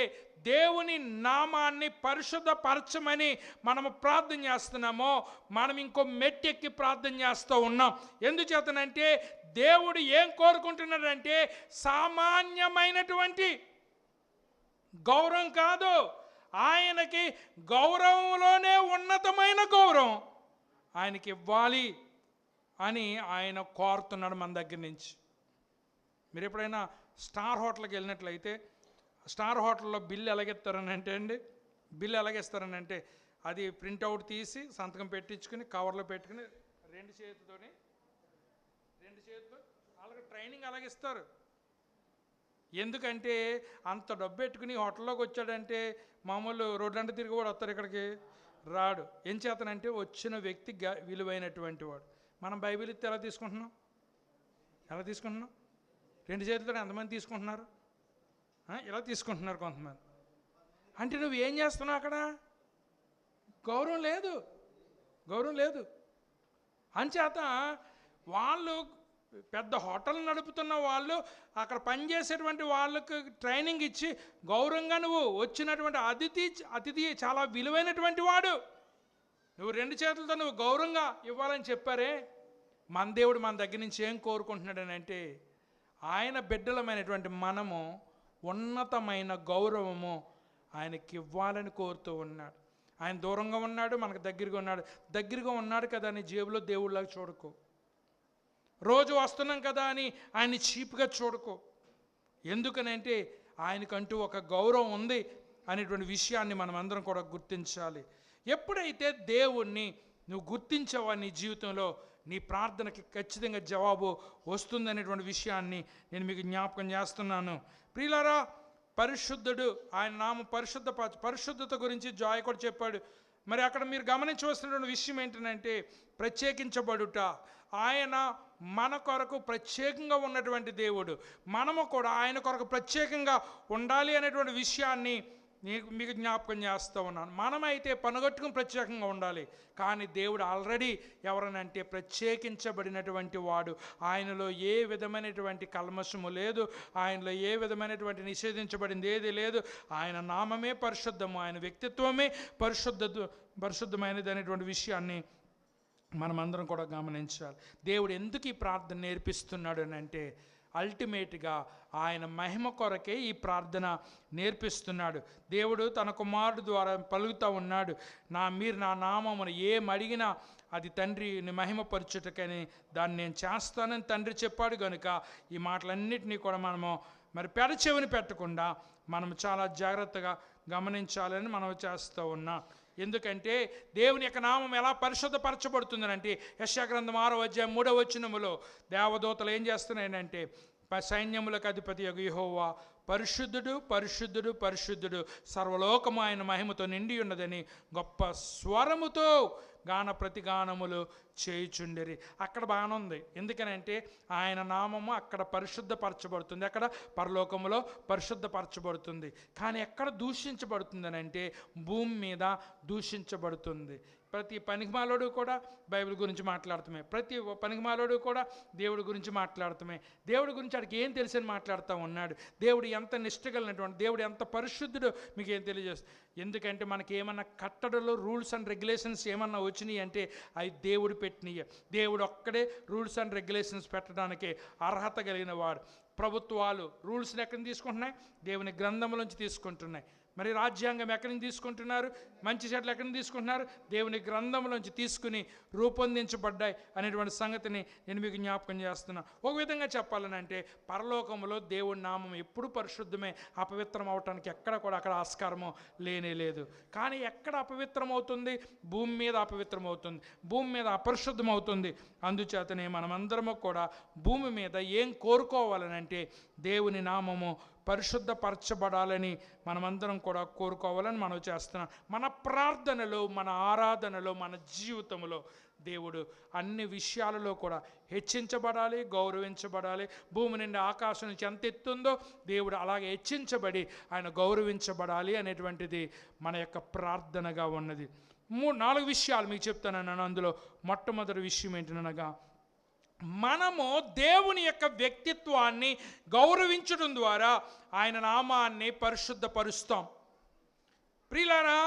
దేవుని నామాన్ని పరిశుద్ధపరచమని మనము ప్రార్థన చేస్తున్నామో మనం ఇంకో మెట్టెక్కి ప్రార్థన చేస్తూ ఉన్నాం. ఎందుచేతనంటే దేవుడు ఏం కోరుకుంటున్నాడంటే సామాన్యమైనటువంటి గౌరవం కాదు, ఆయనకి గౌరవంలోనే ఉన్నతమైన గౌరవం ఆయనకి ఇవ్వాలి అని ఆయన కోరుతున్నాడు మన దగ్గర నుంచి. మీరు ఎప్పుడైనా స్టార్ హోటల్కి వెళ్ళినట్లయితే స్టార్ హోటల్లో బిల్లు ఎలాగేస్తారనంటే అది ప్రింట్అవుట్ తీసి సంతకం పెట్టించుకుని కవర్లో పెట్టుకుని రెండు చేతులు వాళ్ళకి ట్రైనింగ్ అలాగిస్తారు. ఎందుకంటే అంత డబ్బు పెట్టుకుని హోటల్లోకి వచ్చాడంటే మామూలు రోడ్లంటే తిరిగి కూడా వస్తారు, ఇక్కడికి రాడు. ఏం చేతనంటే వచ్చిన వ్యక్తి విలువైనటువంటి వాడు. మనం బైబిల్ ఇస్తే ఎలా తీసుకుంటున్నాం? రెండు చేతులతో ఎంతమంది తీసుకుంటున్నారు? ఇలా తీసుకుంటున్నారు కొంతమంది. అంటే నువ్వు ఏం చేస్తున్నావు? అక్కడ గౌరవం లేదు. అంచేత వాళ్ళు పెద్ద హోటల్ నడుపుతున్న వాళ్ళు అక్కడ పనిచేసేటువంటి వాళ్ళకు ట్రైనింగ్ ఇచ్చి గౌరవంగా నువ్వు వచ్చినటువంటి అతిథి చాలా విలువైనటువంటి వాడు, నువ్వు రెండు చేతులతో నువ్వు గౌరవంగా ఇవ్వాలని చెప్పారే. మన దేవుడు మన దగ్గర నుంచి ఏం కోరుకుంటున్నాడని అంటే ఆయన బిడ్డలమైనటువంటి మనము ఉన్నతమైన గౌరవము ఆయనకి ఇవ్వాలని కోరుతూ ఉన్నాడు. ఆయన దూరంగా ఉన్నాడు, మనకు దగ్గరగా ఉన్నాడు కదా అని జేబులో దేవుళ్ళలాగా చూడకు. రోజు వస్తున్నాం కదా అని ఆయన్ని చీప్గా చూడకు. ఎందుకనంటే ఆయనకంటూ ఒక గౌరవం ఉంది అనేటువంటి విషయాన్ని మనం అందరం కూడా గుర్తించాలి. ఎప్పుడైతే దేవుణ్ణి నువ్వు గుర్తించావో నీ జీవితంలో నీ ప్రార్థనకి ఖచ్చితంగా జవాబు వస్తుందనేటువంటి విషయాన్ని నేను మీకు జ్ఞాపకం చేస్తున్నాను. ప్రియులారా, పరిశుద్ధుడు, ఆయన నామం పరిశుద్ధత గురించి జాయ్ కూడా చెప్పాడు. మరి అక్కడ మీరు గమనించవలసినటువంటి విషయం ఏంటంటే ప్రత్యేకించబడుట. ఆయన మన కొరకు ప్రత్యేకంగా ఉన్నటువంటి దేవుడు, మనము కూడా ఆయన కొరకు ప్రత్యేకంగా ఉండాలి అనేటువంటి విషయాన్ని మీకు జ్ఞాపకం చేస్తూ ఉన్నాను. మనమైతే పనుగట్టుకుని ప్రత్యేకంగా ఉండాలి, కానీ దేవుడు ఆల్రెడీ ఎవరనంటే ప్రత్యేకించబడినటువంటి వాడు. ఆయనలో ఏ విధమైనటువంటి కల్మషము లేదు, ఆయనలో ఏ విధమైనటువంటి నిషేధించబడింది ఏది లేదు. ఆయన నామమే పరిశుద్ధము, ఆయన వ్యక్తిత్వమే పరిశుద్ధమైనది అనేటువంటి విషయాన్ని మనమందరం కూడా గమనించాలి. దేవుడు ఎందుకు ఈ ప్రార్థన నేర్పిస్తున్నాడు అని అంటే అల్టిమేట్గా ఆయన మహిమ కొరకే ఈ ప్రార్థన నేర్పిస్తున్నాడు. దేవుడు తన కుమారుడు ద్వారా పలుకుతూ ఉన్నాడు, మీరు నా నామమును ఏం అడిగినా అది తండ్రిని మహిమపరచుటకని దాన్ని నేను చేస్తానని తండ్రి చెప్పాడు. కనుక ఈ మాటలన్నిటినీ కూడా మనము మరి పెడచెవిని పెట్టకుండా మనం చాలా జాగ్రత్తగా గమనించాలని మనం చేస్తూ ఉన్నాం. ఎందుకంటే దేవుని యొక్క నామం ఎలా పరిశుద్ధపరచబడుతుందనంటే యెషయా గ్రంథం 6వ అధ్యాయం 3వ వచనములో దేవదూతలు ఏం చేస్తున్నాయంటే, సైన్యములకు అధిపతి యెహోవా పరిశుద్ధుడు పరిశుద్ధుడు పరిశుద్ధుడు, సర్వలోకము ఆయన మహిమతో నిండి ఉన్నదని గొప్ప స్వరముతో గాన ప్రతిగానములు చేయుచుండిరి. అక్కడ బాగానే ఉంది. ఎందుకనంటే ఆయన నామము అక్కడ పరిశుద్ధపరచబడుతుంది, అక్కడ పరలోకములో పరిశుద్ధపరచబడుతుంది. కానీ ఎక్కడ దూషించబడుతుంది అని అంటే భూమి మీద దూషించబడుతుంది. ప్రతి పనికిమాలోడు కూడా బైబిల్ గురించి మాట్లాడుతామే, ప్రతి పనికిమాలోడు కూడా దేవుడి గురించి మాట్లాడుతామే. దేవుడి గురించి వాడికి ఏం తెలిసని మాట్లాడుతూ ఉన్నాడు. దేవుడు ఎంత నిష్ఠగలిగినటువంటి, దేవుడు ఎంత పరిశుద్ధుడు మీకు ఏం తెలియజేస్తుంది. ఎందుకంటే మనకి ఏమన్నా కట్టడలు, రూల్స్ అండ్ రెగ్యులేషన్స్ ఏమన్నా వచ్చినాయి అంటే అవి దేవుడు పెట్టినవి. దేవుడు ఒక్కడే రూల్స్ అండ్ రెగ్యులేషన్స్ పెట్టడానికి అర్హత కలిగిన వాడు. ప్రభుత్వాలు రూల్స్ని ఎక్కడి నుంచి తీసుకుంటున్నాయి? దేవుని గ్రంథంలోంచి తీసుకుంటున్నాయి. మరి రాజ్యాంగం ఎక్కడి నుంచి తీసుకుంటున్నారు? మంచి చెట్లు ఎక్కడి నుంచి తీసుకుంటున్నారు? దేవుని గ్రంథంలోంచి తీసుకుని రూపొందించబడ్డాయి అనేటువంటి సంగతిని నేను మీకు జ్ఞాపకం చేస్తున్నాను. ఒక విధంగా చెప్పాలని అంటే పరలోకంలో దేవుడి నామం ఎప్పుడు పరిశుద్ధమే, అపవిత్రం అవటానికి ఎక్కడ కూడా అక్కడ ఆస్కారము లేనే లేదు. కానీ ఎక్కడ అపవిత్రం అవుతుంది? భూమి మీద అపవిత్రం అవుతుంది, భూమి మీద అపరిశుద్ధం అవుతుంది. అందుచేతనే మనమందరము కూడా భూమి మీద ఏం కోరుకోవాలనంటే దేవుని నామము పరిశుద్ధపరచబడాలని మనమందరం కూడా కోరుకోవాలని మనం చేస్తున్నాం. మన ప్రార్థనలో, మన ఆరాధనలో, మన జీవితంలో దేవుడు అన్ని విషయాలలో కూడా హెచ్చించబడాలి, గౌరవించబడాలి. భూమి నుండి ఆకాశం నుంచి ఎంత ఎత్తుందో దేవుడు అలాగే హెచ్చించబడి ఆయన గౌరవించబడాలి అనేటువంటిది మన యొక్క ప్రార్థనగా ఉన్నది. 4 విషయాలు మీకు చెప్తాను. అందులో మొట్టమొదటి విషయం ఏంటనగా, మనము దేవుని యొక్క వ్యక్తిత్వాన్ని గౌరవించడం ద్వారా ఆయన నామాన్ని పరిశుద్ధపరుస్తాం. ప్రియులారా,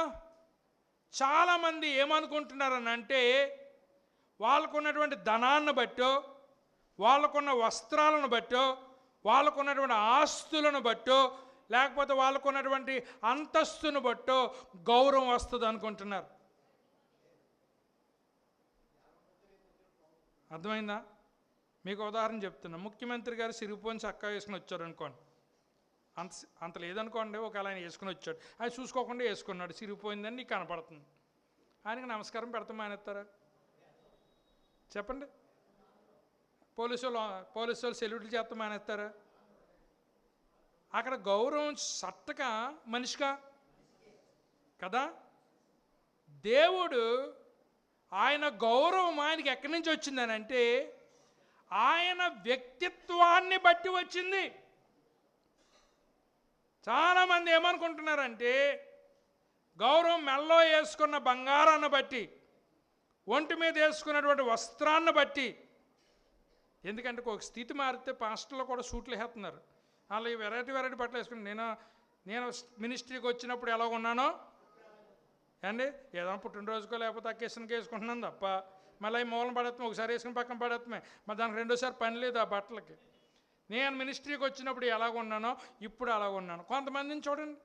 చాలామంది ఏమనుకుంటున్నారని అంటే వాళ్ళకున్నటువంటి ధనాన్ని బట్టో, వాళ్ళకున్న వస్త్రాలను బట్టో, వాళ్ళకున్నటువంటి ఆస్తులను బట్టో, లేకపోతే వాళ్ళకున్నటువంటి అంతస్తును బట్టో గౌరవం వస్తుంది అనుకుంటున్నారు. అర్థమైందా? మీకు ఉదాహరణ చెప్తున్నా. ముఖ్యమంత్రి గారు సిరిపోని చక్కా వేసుకుని వచ్చారు అనుకోండి, అంత లేదనుకోండి, ఒకవేళ ఆయన వేసుకుని వచ్చాడు, ఆయన చూసుకోకుండా వేసుకున్నాడు, సిరిగిపోయిందని నీకు కనపడుతుంది. ఆయనకి నమస్కారం పెడతాం మానేస్తారా? చెప్పండి. పోలీసు వాళ్ళు సెల్యూట్లు చేస్తాం మానేస్తారా? అక్కడ గౌరవం చట్టగా మనిషిగా కదా. దేవుడు ఆయన గౌరవం ఆయనకి ఎక్కడి నుంచి వచ్చిందని అంటే ఆయన వ్యక్తిత్వాన్ని బట్టి వచ్చింది. చాలామంది ఏమనుకుంటున్నారంటే గౌరవం మెల్లో వేసుకున్న బంగారాన్ని బట్టి, ఒంటి మీద వేసుకున్నటువంటి వస్త్రాన్ని బట్టి. ఎందుకంటే ఒక స్థితి మారితే పాస్టర్లు కూడా సూట్లు వేస్తున్నారు. వాళ్ళు వెరైటీ బట్టలు వేసుకుని నేను మినిస్ట్రీకి వచ్చినప్పుడు ఎలా ఉన్నానో అండి, ఏదైనా పుట్టినరోజుకో లేకపోతే అకేషన్కి వేసుకుంటున్నాను తప్ప మళ్ళీ మూలం పడేస్తాం, ఒకసారి వేసుకుని పక్కన పడేస్తామే, మరి దానికి రెండోసారి పని లేదు ఆ బట్టలకి. నేను మినిస్ట్రీకి వచ్చినప్పుడు ఎలాగున్నానో ఇప్పుడు అలాగున్నాను. కొంతమందిని చూడండి,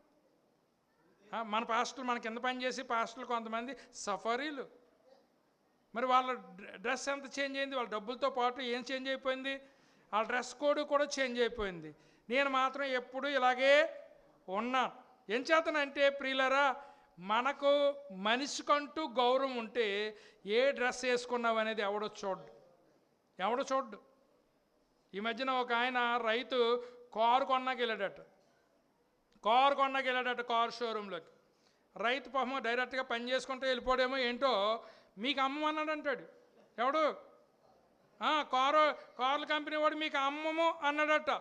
మన పాస్టర్లు మన కింద పని చేసి పాస్టర్లు కొంతమంది సఫారీలు. మరి వాళ్ళ డ్రెస్ ఎంత చేంజ్ అయింది? వాళ్ళ డబ్బులతో పాటు ఏం చేంజ్ అయిపోయింది? వాళ్ళ డ్రెస్ కోడ్ కూడా చేంజ్ అయిపోయింది. నేను మాత్రం ఎప్పుడు ఇలాగే ఉన్నాను. ఏం చేతనంటే ప్రియులరా, మనకు మనిషికంటూ గౌరవం ఉంటే ఏ డ్రెస్ వేసుకున్నావు అనేది ఎవడో చూడ్డు. ఈ మధ్యన ఒక ఆయన రైతు కారు కొన్నాకి వెళ్ళాడట, కారు షోరూంలోకి. రైతు పాపం డైరెక్ట్గా పని చేసుకుంటూ వెళ్ళిపోడేమో ఏంటో, మీకు అమ్మమన్నాడు అంటాడు. ఎవడు? కార్ల కంపెనీ వాడు మీకు అమ్మము అన్నాడట.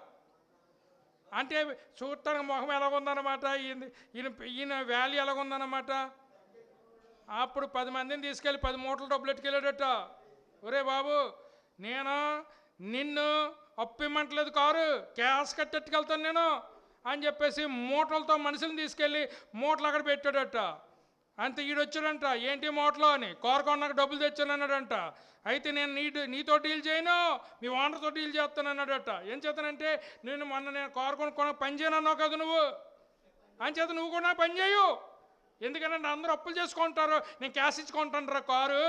అంటే చూడటానికి మొహం ఎలాగుందన్నమాట, ఈయన వాల్యూ ఎలాగుందన్నమాట. అప్పుడు 10 మందిని తీసుకెళ్ళి 10 మూటలు డబ్బులు ఎట్టుకెళ్ళాడట. ఒరే బాబు, నేను నిన్ను అప్పిమ్మంటలేదు, కారు క్యాష్ కట్టెట్టుకెళ్తాను నేను అని చెప్పేసి మూటలతో మనుషులను తీసుకెళ్ళి మూటలు అక్కడ పెట్టాడట. అంత ఈడొచ్చాడంట, ఏంటి మూటలో అని, కోరకొన్నాక డబ్బులు తెచ్చాను అన్నాడంట. అయితే నేను నీతో డీల్ చేయను, మీ ఓనర్తో డీల్ చేస్తాను అన్నాడట. ఏం చేస్తానంటే, నేను కోరకొన్న పని చేయను అన్నావు కదా నువ్వు, అని చేత నువ్వు కూడా పని చేయు, ఎందుకంటే అందరూ అప్పులు చేసుకుంటారు, నేను క్యాష్ ఇచ్చుకుంటాను రా కారు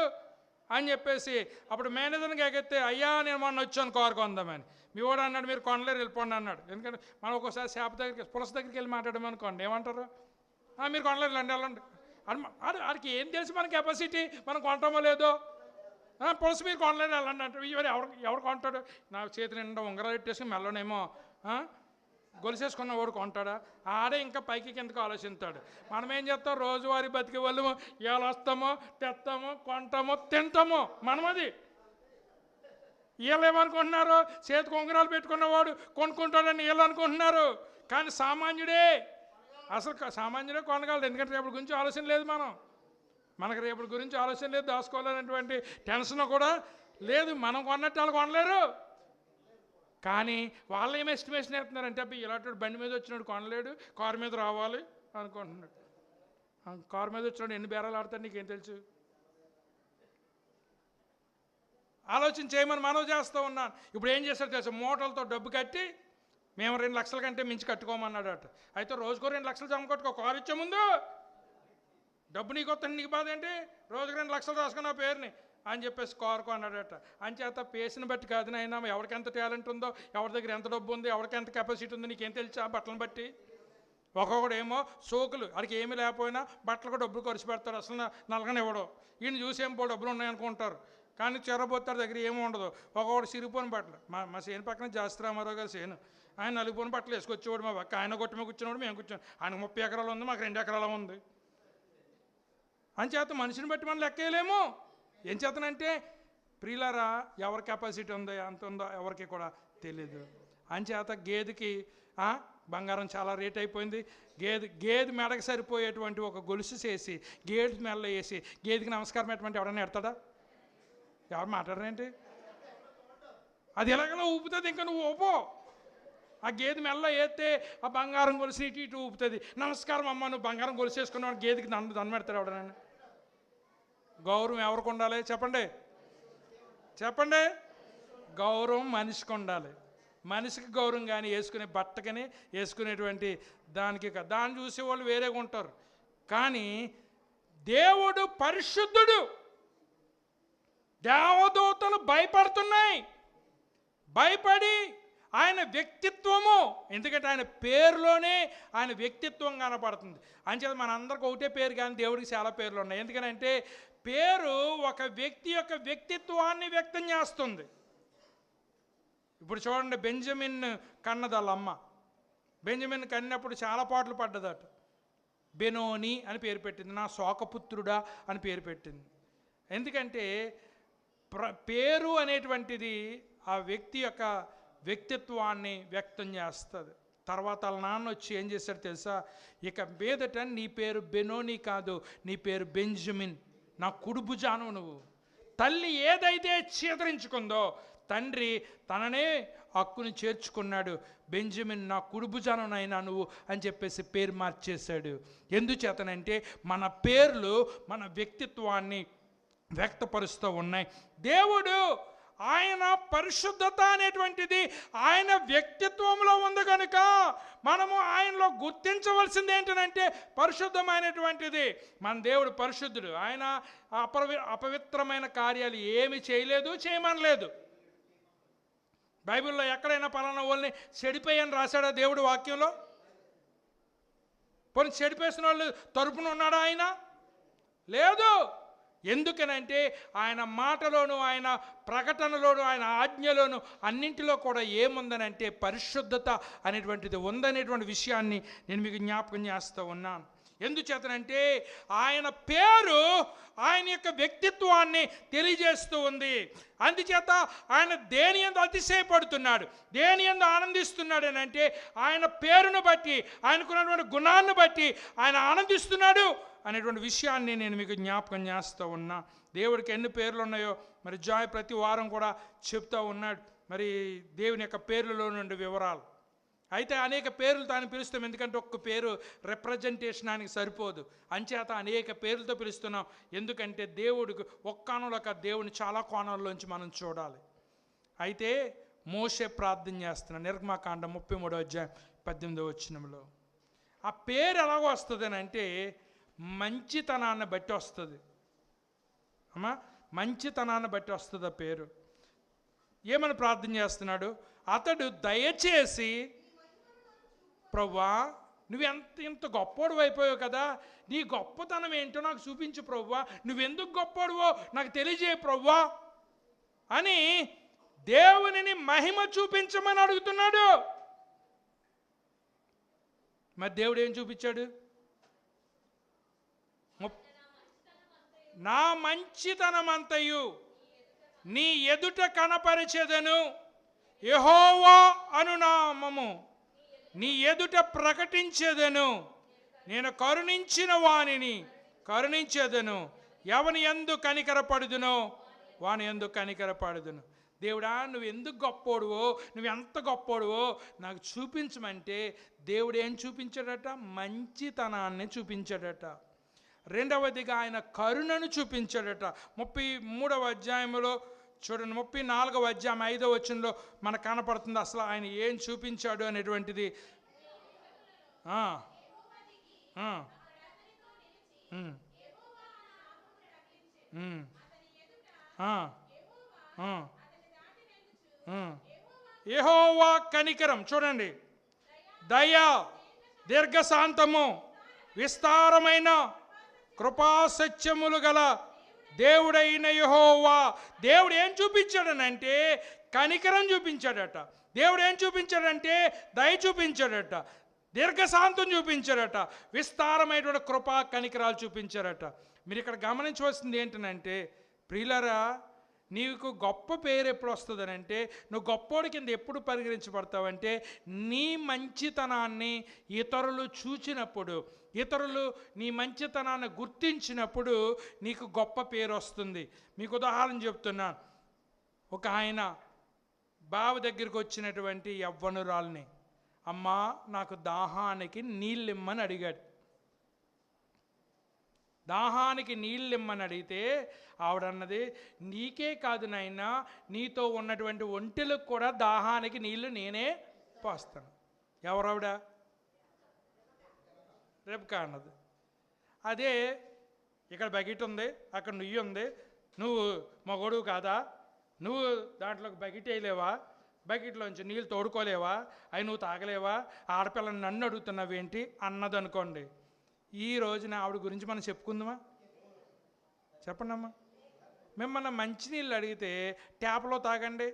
అని చెప్పేసి అప్పుడు మేనేజర్కి ఎగెత్తే, అయ్యా నేను మొన్న వచ్చాను కారు కొందామని. మీ వాడు అన్నాడు, మీరు కొనలేరు, వెళ్ళిపోండి అన్నాడు. ఎందుకంటే మనం ఒక్కోసారి షాప్ దగ్గరికి పులస దగ్గరికి వెళ్ళి మాట్లాడమనుకోండి, ఏమంటారు, మీరు కొనలేరు అండి వెళ్ళండి ఆడికి ఏం తెలుసు మన కెపాసిటీ, మనం కొంటామో లేదో. పులస మీరు కొనలేరు వెళ్ళండి అంటే, ఇవన్నీ ఎవరు కొంటాడు? నా చేతి నిండా ఉంగరాలు పెట్టేసి మెల్లనేమో గొలుసేసుకున్న వాడు కొంటాడా? ఆడే ఇంకా పైకి కిందకు ఆలోచిస్తాడు. మనం ఏం చేస్తాం, రోజువారీ బతికే వాళ్ళు ఇవాళ వస్తామో తెస్తామో కొంటామో తింటామో మనమది. వీళ్ళు ఏమనుకుంటున్నారు, చేతికి ఉంగరాలు పెట్టుకున్నవాడు కొనుక్కుంటాడని వీళ్ళు అనుకుంటున్నారు. కానీ సామాన్యుడే కొనగలడు, ఎందుకంటే రేపటి గురించి ఆలోచన లేదు. మనకు రేపటి గురించి ఆలోచన లేదు, దాచుకోవాలనేటువంటి టెన్షన్ కూడా లేదు. మనం కొన్నట్టు వాళ్ళు కొనలేరు. కానీ వాళ్ళు ఏం ఎస్టిమేషన్ వేస్తున్నారంటే, అబ్బాయి ఇలాంటి బండి మీద వచ్చినాడు కొనలేడు, కారు మీద రావాలి అనుకుంటున్నాడు. కారు మీద వచ్చినాడు ఎన్ని బేరాలు ఆడతాడు నీకేం తెలుసు? ఆలోచన చేయమని మనం చేస్తూ ఉన్నాను. ఇప్పుడు ఏం చేస్తాడు తెలుసు, మూటలతో డబ్బు కట్టి మేము 2 లక్షల కంటే మించి కట్టుకోమన్నాడట. అయితే రోజుకో 2 లక్షలు జమ కట్టుకో, కారు ఇచ్చే ముందు డబ్బు నీకు వస్తుంది, నీకు బాధ ఏంటి, రోజుకు 2 లక్షలు రాసుకున్న పేరుని అని చెప్పేసి కారు అన్నాడట. అంచేత పేసిని బట్టి కాదు అయినా ఎవరికి ఎంత టాలెంట్ ఉందో, ఎవరి దగ్గర ఎంత డబ్బు ఉంది, ఎవరికి ఎంత కెపాసిటీ ఉందో నీకేం తెలుసా? బట్టలను బట్టి ఒక్కొక్కడు ఏమో సోకులు, అడికి ఏమీ లేకపోయినా బట్టలకు డబ్బులు ఖర్చు పెడతాడు, అసలు నలగనివ్వడు. ఈయన చూసి ఏం డబ్బులు ఉన్నాయనుకుంటారు, కానీ చెరబోతాడు, దగ్గర ఏమీ ఉండదు. ఒక్కొక్కడు సిరిపోని బట్టలు, మా సేను పక్కన జాస్తి రామారావు గారు సేను, ఆయన నలుగుపోని బట్టలు వేసుకొచ్చేవాడు. మా పక్క ఆయన కొట్టి మీద కూర్చున్నాడు, మేము కూర్చోండి. ఆయనకు 30 ఎకరాలు ఉంది, మాకు 2 ఎకరాలు ఉంది. అంచేత మనిషిని బట్టి మనం లెక్కేయలేము. ఏం చేతనంటే ప్రియులారా, ఎవరి కెపాసిటీ ఉందో ఎంత ఉందో ఎవరికి కూడా తెలీదు. అంచేత గేదెకి బంగారం చాలా రేట్ అయిపోయింది. గేదె మెడకు సరిపోయేటువంటి ఒక గొలుసు చేసి గేదె మెల్ల వేసి గేదెకి నమస్కారం పెట్టమంటే ఎవడన్నా ఎడతాడా? ఎవరు మాట్లాడరేంటి? అది ఎలాగలా ఊపుతుంది, ఇంకా నువ్వు ఊపో. ఆ గేదె మెల్ల వేస్తే ఆ బంగారం గొలుసు ఇటు ఊపుతుంది. నమస్కారం అమ్మ, నువ్వు బంగారం గొలుసు వేసుకున్నావు, గేదెకి దండం పెడతాడు ఎవడనని. గౌరవం ఎవరికి ఉండాలి చెప్పండి? గౌరవం మనిషికి ఉండాలి. మనిషికి గౌరవం కానీ వేసుకునే బట్టకని వేసుకునేటువంటి దాన్ని చూసే వాళ్ళు వేరేగా ఉంటారు. కానీ దేవుడు పరిశుద్ధుడు, దేవదూతలు భయపడి ఆయన వ్యక్తిత్వము, ఎందుకంటే ఆయన పేరులోనే ఆయన వ్యక్తిత్వం కనపడుతుంది. అంచేత మనందరికి ఒకటే పేరు, కానీ దేవుడికి చాలా పేర్లు ఉన్నాయి. ఎందుకంటే పేరు ఒక వ్యక్తి యొక్క వ్యక్తిత్వాన్ని వ్యక్తం చేస్తుంది. ఇప్పుడు చూడండి, బెంజమిన్ కన్నది వాళ్ళ అమ్మ. బెంజమిన్ కన్నప్పుడు చాలా పాటలు పడ్డదట. బెనోని అని పేరు పెట్టింది, నా శోకపుత్రుడా అని పేరు పెట్టింది. ఎందుకంటే పేరు అనేటువంటిది ఆ వ్యక్తి యొక్క వ్యక్తిత్వాన్ని వ్యక్తం చేస్తుంది. తర్వాత వాళ్ళ నాన్న వచ్చి ఏం చేశాడు తెలుసా, ఇక మీదట నీ పేరు బెనోని కాదు, నీ పేరు బెంజమిన్, నా కుడిభుజాను నువ్వు. తల్లి ఏదైతే చీదరించుకుందో తండ్రి తననే హక్కుని చేర్చుకున్నాడు. బెంజమిన్, నా కుడిభుజానైనా నువ్వు అని చెప్పేసి పేరు మార్చేశాడు. ఎందుచేతనంటే మన పేర్లు మన వ్యక్తిత్వాన్ని వ్యక్తపరుస్తూ ఉన్నాయి. దేవుడు ఆయన పరిశుద్ధత అనేటువంటిది ఆయన వ్యక్తిత్వంలో ఉంది కనుక మనము ఆయనలో గుర్తించవలసింది ఏంటంటే పరిశుద్ధమైనటువంటిది. మన దేవుడు పరిశుద్ధుడు. ఆయన అపవిత్రమైన కార్యాలు ఏమి చేయలేదు, చేయమనలేదు. బైబిల్లో ఎక్కడైనా పలానా వాళ్ళని చెడిపోయని రాశాడా దేవుడు వాక్యంలో? పోనీ చెడిపేసిన వాళ్ళు తరపున ఉన్నాడా ఆయన? లేదు. ఎందుకనంటే ఆయన మాటలోను, ఆయన ప్రకటనలోను, ఆయన ఆజ్ఞలోను అన్నింటిలో కూడా ఏముందనంటే పరిశుద్ధత అనేటువంటిది ఉందనేటువంటి విషయాన్ని నేను మీకు జ్ఞాపకం చేస్తూ ఉన్నాను. ఎందుచేతనంటే ఆయన పేరు ఆయన యొక్క వ్యక్తిత్వాన్ని తెలియజేస్తూ ఉంది. అందుచేత ఆయన దేని యందు అతిశయపడుతున్నాడు, దేని యందు ఆనందిస్తున్నాడు అని అంటే ఆయన పేరును బట్టి, ఆయనకున్నటువంటి గుణాన్ని బట్టి ఆయన ఆనందిస్తున్నాడు అనేటువంటి విషయాన్ని నేను మీకు జ్ఞాపకం చేస్తూ ఉన్నా. దేవుడికి ఎన్ని పేర్లు ఉన్నాయో మరి జాయ్ ప్రతి వారం కూడా చెప్తూ ఉన్నాడు. మరి దేవుని యొక్క పేర్లలో నుండి వివరాలు అయితే అనేక పేర్లు తాను పిలుస్తాం, ఎందుకంటే ఒక్క పేరు రిప్రజెంటేషనానికి సరిపోదు, అంచేత అనేక పేర్లతో పిలుస్తున్నాం. ఎందుకంటే దేవుడికి ఒక్క కోణంలో కాదు, దేవుడిని చాలా కోణాల్లోంచి మనం చూడాలి. అయితే మోషే ప్రార్థన చేస్తున్నాడు, నిర్గమాకాండం 33:18 ఆ పేరు ఎలాగో వస్తుంది అని అంటే మంచితనాన్ని బట్టి వస్తుంది అమ్మా, మంచితనాన్ని బట్టి వస్తుంది ఆ పేరు. ఏమని ప్రార్థన చేస్తున్నాడు? అతడు దయచేసి ప్రభువా నువ్వు ఇంత గొప్పోడు అయిపోయావు కదా, నీ గొప్పతనం ఏంటో నాకు చూపించు ప్రభువా, నువ్వెందుకు గొప్పోడువో నాకు తెలియజేయ ప్రభువా అని దేవునిని మహిమ చూపించమని అడుగుతున్నాడు. మరి దేవుడు ఏం చూపించాడు? నా మంచితనమంతయు నీ ఎదుట కనపరిచెదను, యెహోవా అను నామము నీ ఎదుట ప్రకటించెదను, నేను కరుణించిన వానిని కరుణించెదను, ఎవని యందు కనికరపడుదునో వాని యందు కనికరపడుదును. దేవుడా నువ్వు ఎందుకు గొప్పోడువో, నువ్వు ఎంత గొప్పోడువో నాకు చూపించమంటే దేవుడు ఏం చూపించాడట? మంచితనాన్ని చూపించాడట. రెండవదిగా ఆయన కరుణను చూపించాడట. 33వ అధ్యాయంలో చూడండి, 34వ అధ్యాయం 5వ వచనంలో మనకు కనపడుతుంది అసలు ఆయన ఏం చూపించాడు అనేటువంటిది. యెహోవా కనికరం చూడండి, దయ, దీర్ఘశాంతము, విస్తారమైన కృపాసత్యములు గల దేవుడైన యెహోవా. దేవుడు ఏం చూపించాడనంటే కనికరం చూపించాడట. దేవుడు ఏం చూపించాడంటే దయ చూపించాడట, దీర్ఘశాంతం చూపించాడట, విస్తారమైనటువంటి కృపా కనికరాలు చూపించారట. మీరు ఇక్కడ గమనించవలసింది ఏంటనంటే ప్రియులరా, నీకు గొప్ప పేరు ఎప్పుడు వస్తుందనంటే నువ్వు గొప్పోడి కింద ఎప్పుడు పరిగణించబడతావంటే నీ మంచితనాన్ని ఇతరులు చూచినప్పుడు, ఇతరులు నీ మంచితనాన్ని గుర్తించినప్పుడు నీకు గొప్ప పేరు వస్తుంది. మీకు ఉదాహరణ చెప్తున్నాను. ఒక ఆయన బావి దగ్గరికి వచ్చినటువంటి యవ్వనురాల్ని, అమ్మా నాకు దాహానికి నీళ్ళిమ్మని అడిగాడు. దాహానికి నీళ్ళిమ్మని అడిగితే ఆవిడన్నది, నీకే కాదు నాయనా, నీతో ఉన్నటువంటి ఒంటెలకు కూడా దాహానికి నీళ్లు నేనే పోస్తాను. ఎవరావిడ? రెబెకా అన్నది. అదే ఇక్కడ బకెట్ ఉంది, అక్కడ నుయ్యి ఉంది, నువ్వు మగోడు కాదా, నువ్వు దాంట్లోకి బకెట్ వేయలేవా, బకెట్లోంచి నీళ్ళు తోడుకోలేవా, అవి నువ్వు తాగలేవా, ఆడపిల్లని నన్ను అడుగుతున్నావేంటి అన్నదనుకోండి. ఈ రోజున ఆవిడ గురించి మనం చెప్పుకుందామా? చెప్పండి అమ్మా. మిమ్మల్ని మంచినీళ్ళు అడిగితే ట్యాప్లో తాగండి,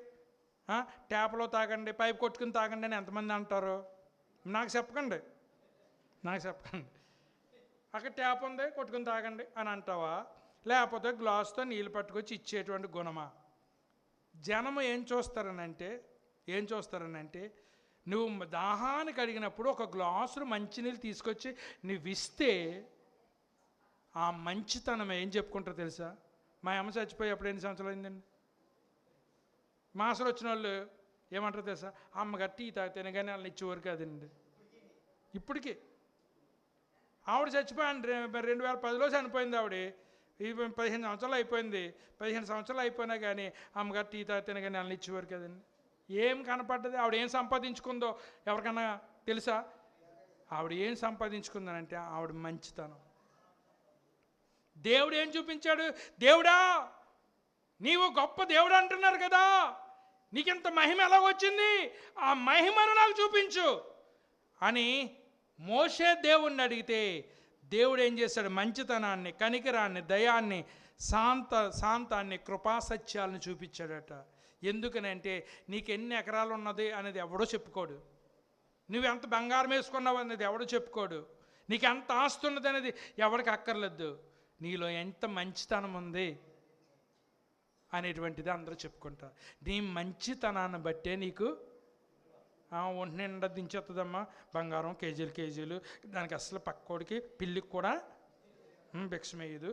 ట్యాప్లో తాగండి, పైపు కొట్టుకుని తాగండి అని ఎంతమంది అంటారు? నాకు చెప్పకండి, నాకు చెప్పండి. అక్కడ ట్యాప్ ఉంది కొట్టుకుని తాగండి అని అంటావా, లేకపోతే గ్లాసుతో నీళ్ళు పట్టుకొచ్చి ఇచ్చేటువంటి గుణమా? జనం ఏం చూస్తారనంటే నువ్వు దాహానికి అడిగినప్పుడు ఒక గ్లాసులు మంచినీళ్ళు తీసుకొచ్చి నువ్వు ఇస్తే ఆ మంచితనం ఏం చెప్పుకుంటారో తెలుసా? మా అమ్మ చచ్చిపోయి అప్పుడు ఎన్ని సంవత్సరాలు అయిందండి? మా అసలు వచ్చిన వాళ్ళు ఏమంటారో తెలుసా? అమ్మగారు టీ తాగితేనే కానీ వాళ్ళని ఇచ్చేవారు కాదండి. ఇప్పటికీ ఆవిడ చచ్చిపోయాను 2010లో చనిపోయింది ఆవిడ. 15 సంవత్సరాలు అయిపోయింది. 15 సంవత్సరాలు అయిపోయినా కానీ అమ్మగారు టీ తాగితేనే కానీ వాళ్ళని ఇచ్చేవారు కదండి. ఏం కనపడ్డది? ఆవిడ ఏం సంపాదించుకుందో ఎవరికన్నా తెలుసా? ఆవిడ ఏం సంపాదించుకుందనంటే ఆవిడ మంచితనం. దేవుడు ఏం చూపించాడు? దేవుడా నీవు గొప్ప దేవుడు అంటున్నారు కదా, నీకింత మహిమ ఎలాగొచ్చింది? ఆ మహిమను నాకు చూపించు అని మోషే దేవుణ్ణి అడిగితే దేవుడు ఏం చేశాడు? మంచితనాన్ని, కనికరాన్ని, దయాన్ని, శాంతాన్ని, కృపాసత్యాలను చూపించాడట. ఎందుకనంటే నీకు ఎన్ని ఎకరాలు ఉన్నది అనేది ఎవడో చెప్పుకోడు, నువ్వెంత బంగారం వేసుకున్నావు అనేది ఎవడో చెప్పుకోడు, నీకు ఎంత ఆస్తి ఉన్నది అనేది ఎవరికి అక్కర్లేదు, నీలో ఎంత మంచితనం ఉంది అనేటువంటిది అందరూ చెప్పుకుంటారు. నీ మంచితనాన్ని బట్టే నీకు ఒంటి నిండా దించేస్తుందమ్మా బంగారం, కేజీలు, దానికి అసలు పక్కోడికి పిల్లికి కూడా భిక్షమేయదు,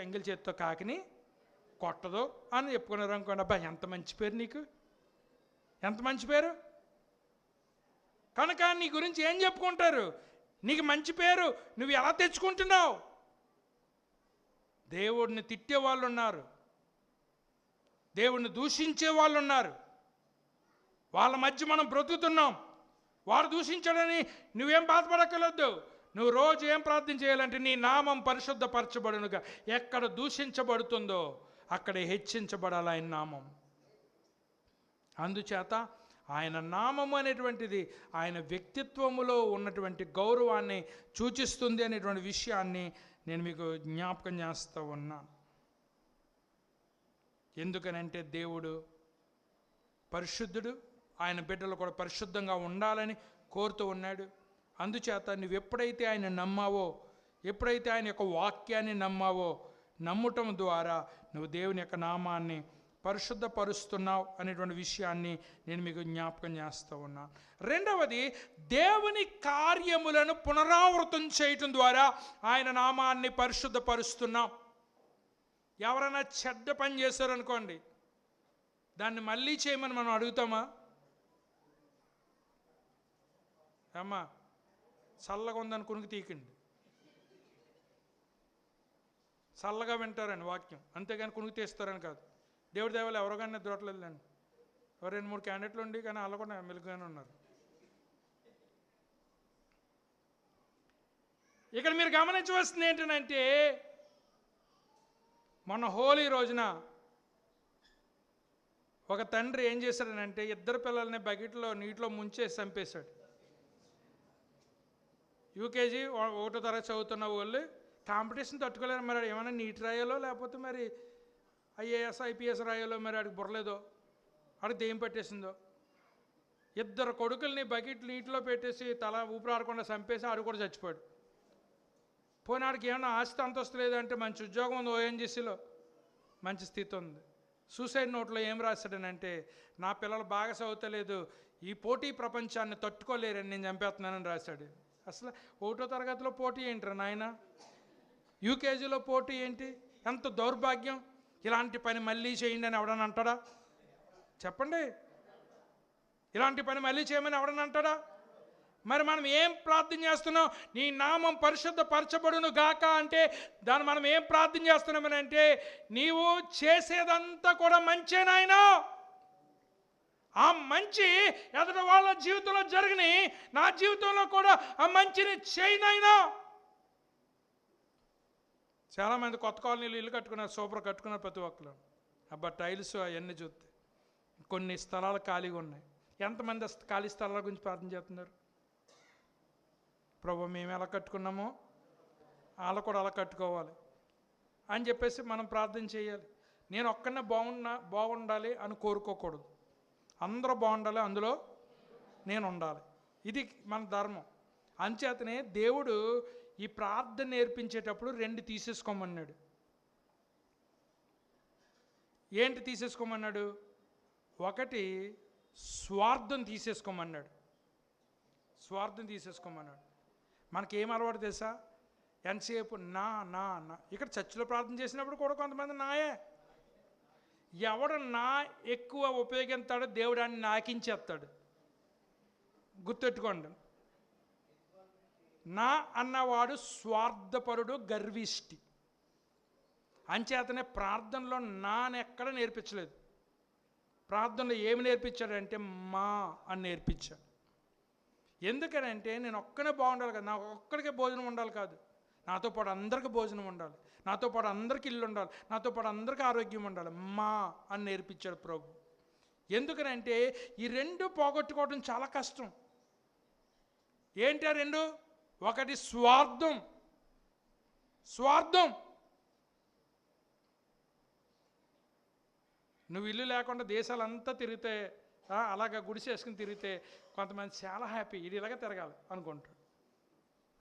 ఎంగిల్ చేతితో కాకిని కొట్టదు అని చెప్పుకున్నారు అనుకోండి. అబ్బా ఎంత మంచి పేరు నీకు, ఎంత మంచి పేరు. కనుక నీ గురించి ఏం చెప్పుకుంటారు? నీకు మంచి పేరు నువ్వు ఎలా తెచ్చుకుంటున్నావు? దేవుడిని తిట్టే వాళ్ళు ఉన్నారు, దేవుడిని దూషించే వాళ్ళు ఉన్నారు. వాళ్ళ మధ్య మనం బ్రతుకుతున్నాం. వాడు దూషించాడని నువ్వేం బాధపడక్కర్లేదు. నువ్వు రోజు ఏం ప్రార్థన చేయాలంటే, నీ నామం పరిశుద్ధపరచబడునుగా. ఎక్కడ దూషించబడుతుందో అక్కడ హెచ్చించబడాలి ఆయన నామం. అందుచేత ఆయన నామం అనేటువంటిది ఆయన వ్యక్తిత్వములో ఉన్నటువంటి గౌరవాన్ని సూచిస్తుంది అనేటువంటి విషయాన్ని నేను మీకు జ్ఞాపకం చేస్తూ ఉన్నాను. ఎందుకనంటే దేవుడు పరిశుద్ధుడు, ఆయన బిడ్డలు కూడా పరిశుద్ధంగా ఉండాలని కోరుతూ ఉన్నాడు. అందుచేత నువ్వు ఎప్పుడైతే ఆయన నమ్మావో, ఎప్పుడైతే ఆయన యొక్క వాక్యాన్ని నమ్మావో, నమ్మటం ద్వారా నువ్వు దేవుని యొక్క నామాన్ని పరిశుద్ధపరుస్తున్నావు అనేటువంటి విషయాన్ని నేను మీకు జ్ఞాపకం చేస్తూ ఉన్నాను. రెండవది, దేవుని కార్యములను పునరావృతం చేయటం ద్వారా ఆయన నామాన్ని పరిశుద్ధపరుస్తున్నాం. ఎవరైనా చెడ్డ పని చేశారనుకోండి, దాన్ని మళ్ళీ చేయమని మనం అడుగుతామా? అమ్మా చల్లగా ఉందని కునికి తీకండి, చల్లగా వింటారని వాక్యం, అంతేగాని కునికి తీస్తారని కాదు. దేవుడి దేవాలు ఎవరో కానీ నిద్రట్లేదులేండి. 2-3 క్యాండిడేట్లు ఉండి కానీ వాళ్ళు కూడా మెలుగుగానే ఉన్నారు. ఇక్కడ మీరు గమనించవలసింది ఏంటంటే, మొన్న హోలీ రోజున ఒక తండ్రి ఏం చేశాడనంటే, 2 పిల్లల్ని బకెట్లో నీటిలో ముంచేసి చంపేశాడు. యూకేజీ 1వ తరగతి చదువుతున్న వాళ్ళు కాంపిటీషన్ తట్టుకోలేరు. మరి ఏమైనా నీట్ రాయాలో లేకపోతే మరి IAS IPS రాయాలో మరి ఆడికి బుర్రలేదో, ఆడికి దెయ్యం పట్టేసిందో. 2 కొడుకుల్ని బకెట్ నీటిలో పెట్టేసి తల ఊపిరాడకుండా చంపేసి ఆడు కూడా చచ్చిపోయాడు. పోనీ ఆడికి ఏమైనా ఆస్తి అంతస్తు లేదంటే మంచి ఉద్యోగం ఉంది, ONGCలో మంచి స్థితి ఉంది. సూసైడ్ నోట్లో ఏం రాశాడనంటే, నా పిల్లలు బాగా చదువుతలేదు, ఈ పోటీ ప్రపంచాన్ని తట్టుకోలేరని నేను చంపేస్తున్నానని రాశాడు. అసలు 1వ తరగతిలో పోటీ ఏంట్రా నాయన, యూకేజీలో పోటీ ఏంటి? ఎంత దౌర్భాగ్యం! ఇలాంటి పని మళ్ళీ చేయండి అని ఎవడని అంటాడా? చెప్పండి. ఇలాంటి పని మళ్ళీ చేయమని ఎవడని అంటాడా? మరి మనం ఏం ప్రార్థన చేస్తున్నాం? నీ నామం పరిశుద్ధపరచబడును గాక అంటే దాన్ని మనం ఏం ప్రార్థన చేస్తున్నామని అంటే, నీవు చేసేదంతా కూడా మంచే నాయనా, ఆ మంచి ఎదుటి వాళ్ళ జీవితంలో జరిగిని నా జీవితంలో కూడా ఆ మంచిని చేయనైనా. చాలామంది కొత్త కాలనీలు ఇల్లు కట్టుకున్నారు, సూపర్ కట్టుకున్నారు ప్రతి ఒక్కరు. అబ్బా టైల్స్ అవన్నీ చూస్తే కొన్ని స్థలాలు ఖాళీగా ఉన్నాయి. ఎంతమంది ఖాళీ స్థలాల గురించి ప్రార్థన చేస్తున్నారు? ప్రభు మేము ఎలా కట్టుకున్నామో వాళ్ళు కూడా అలా కట్టుకోవాలి అని చెప్పేసి మనం ప్రార్థన చేయాలి. నేను ఒక్కనే బాగుండాలి అని కోరుకోకూడదు. అందరూ బాగుండాలి, అందులో నేను ఉండాలి. ఇది మన ధర్మం. అంచేతనే దేవుడు ఈ ప్రార్థన నేర్పించేటప్పుడు 2 తీసేసుకోమన్నాడు. ఏంటి తీసేసుకోమన్నాడు? ఒకటి స్వార్థం తీసేసుకోమన్నాడు. స్వార్థం తీసేసుకోమన్నాడు. మనకేం అలవాటు తెలుసా? ఎంతసేపు నా నా నా. ఇక్కడ చర్చిలో ప్రార్థన చేసినప్పుడు కూడా కొంతమంది నాయే. ఎవడు నా ఎక్కువ ఉపయోగిస్తాడో దేవుడు అని నాకించేస్తాడు. గుర్తెట్టుకోండి, నా అన్నవాడు స్వార్థపరుడు, గర్విష్టి. అంచేతనే ప్రార్థనలో నానెక్కడ నేర్పించలేదు. ప్రార్థనలో ఏమి నేర్పించాడంటే మా అని నేర్పించాడు. ఎందుకనంటే నేను ఒక్కనే బాగుండాలి కదా, నాకు ఒక్కడికే భోజనం ఉండాలి కాదు, నాతో పాటు అందరికీ భోజనం ఉండాలి, నాతో పాటు అందరికీ ఇల్లు ఉండాలి, నాతో పాటు అందరికీ ఆరోగ్యం ఉండాలి. మా అని నేర్పించాడు ప్రభు. ఎందుకనంటే ఈ 2 పోగొట్టుకోవడం చాలా కష్టం. ఏంటి ఆ 2? ఒకటి స్వార్థం. స్వార్థం. నువ్వు ఇల్లు లేకుండా దేశాలంతా తిరిగితే, అలాగా గుడిసేసుకుని తిరిగితే కొంతమంది చాలా హ్యాపీ, ఇది ఇలాగే తిరగాలి అనుకుంటాడు.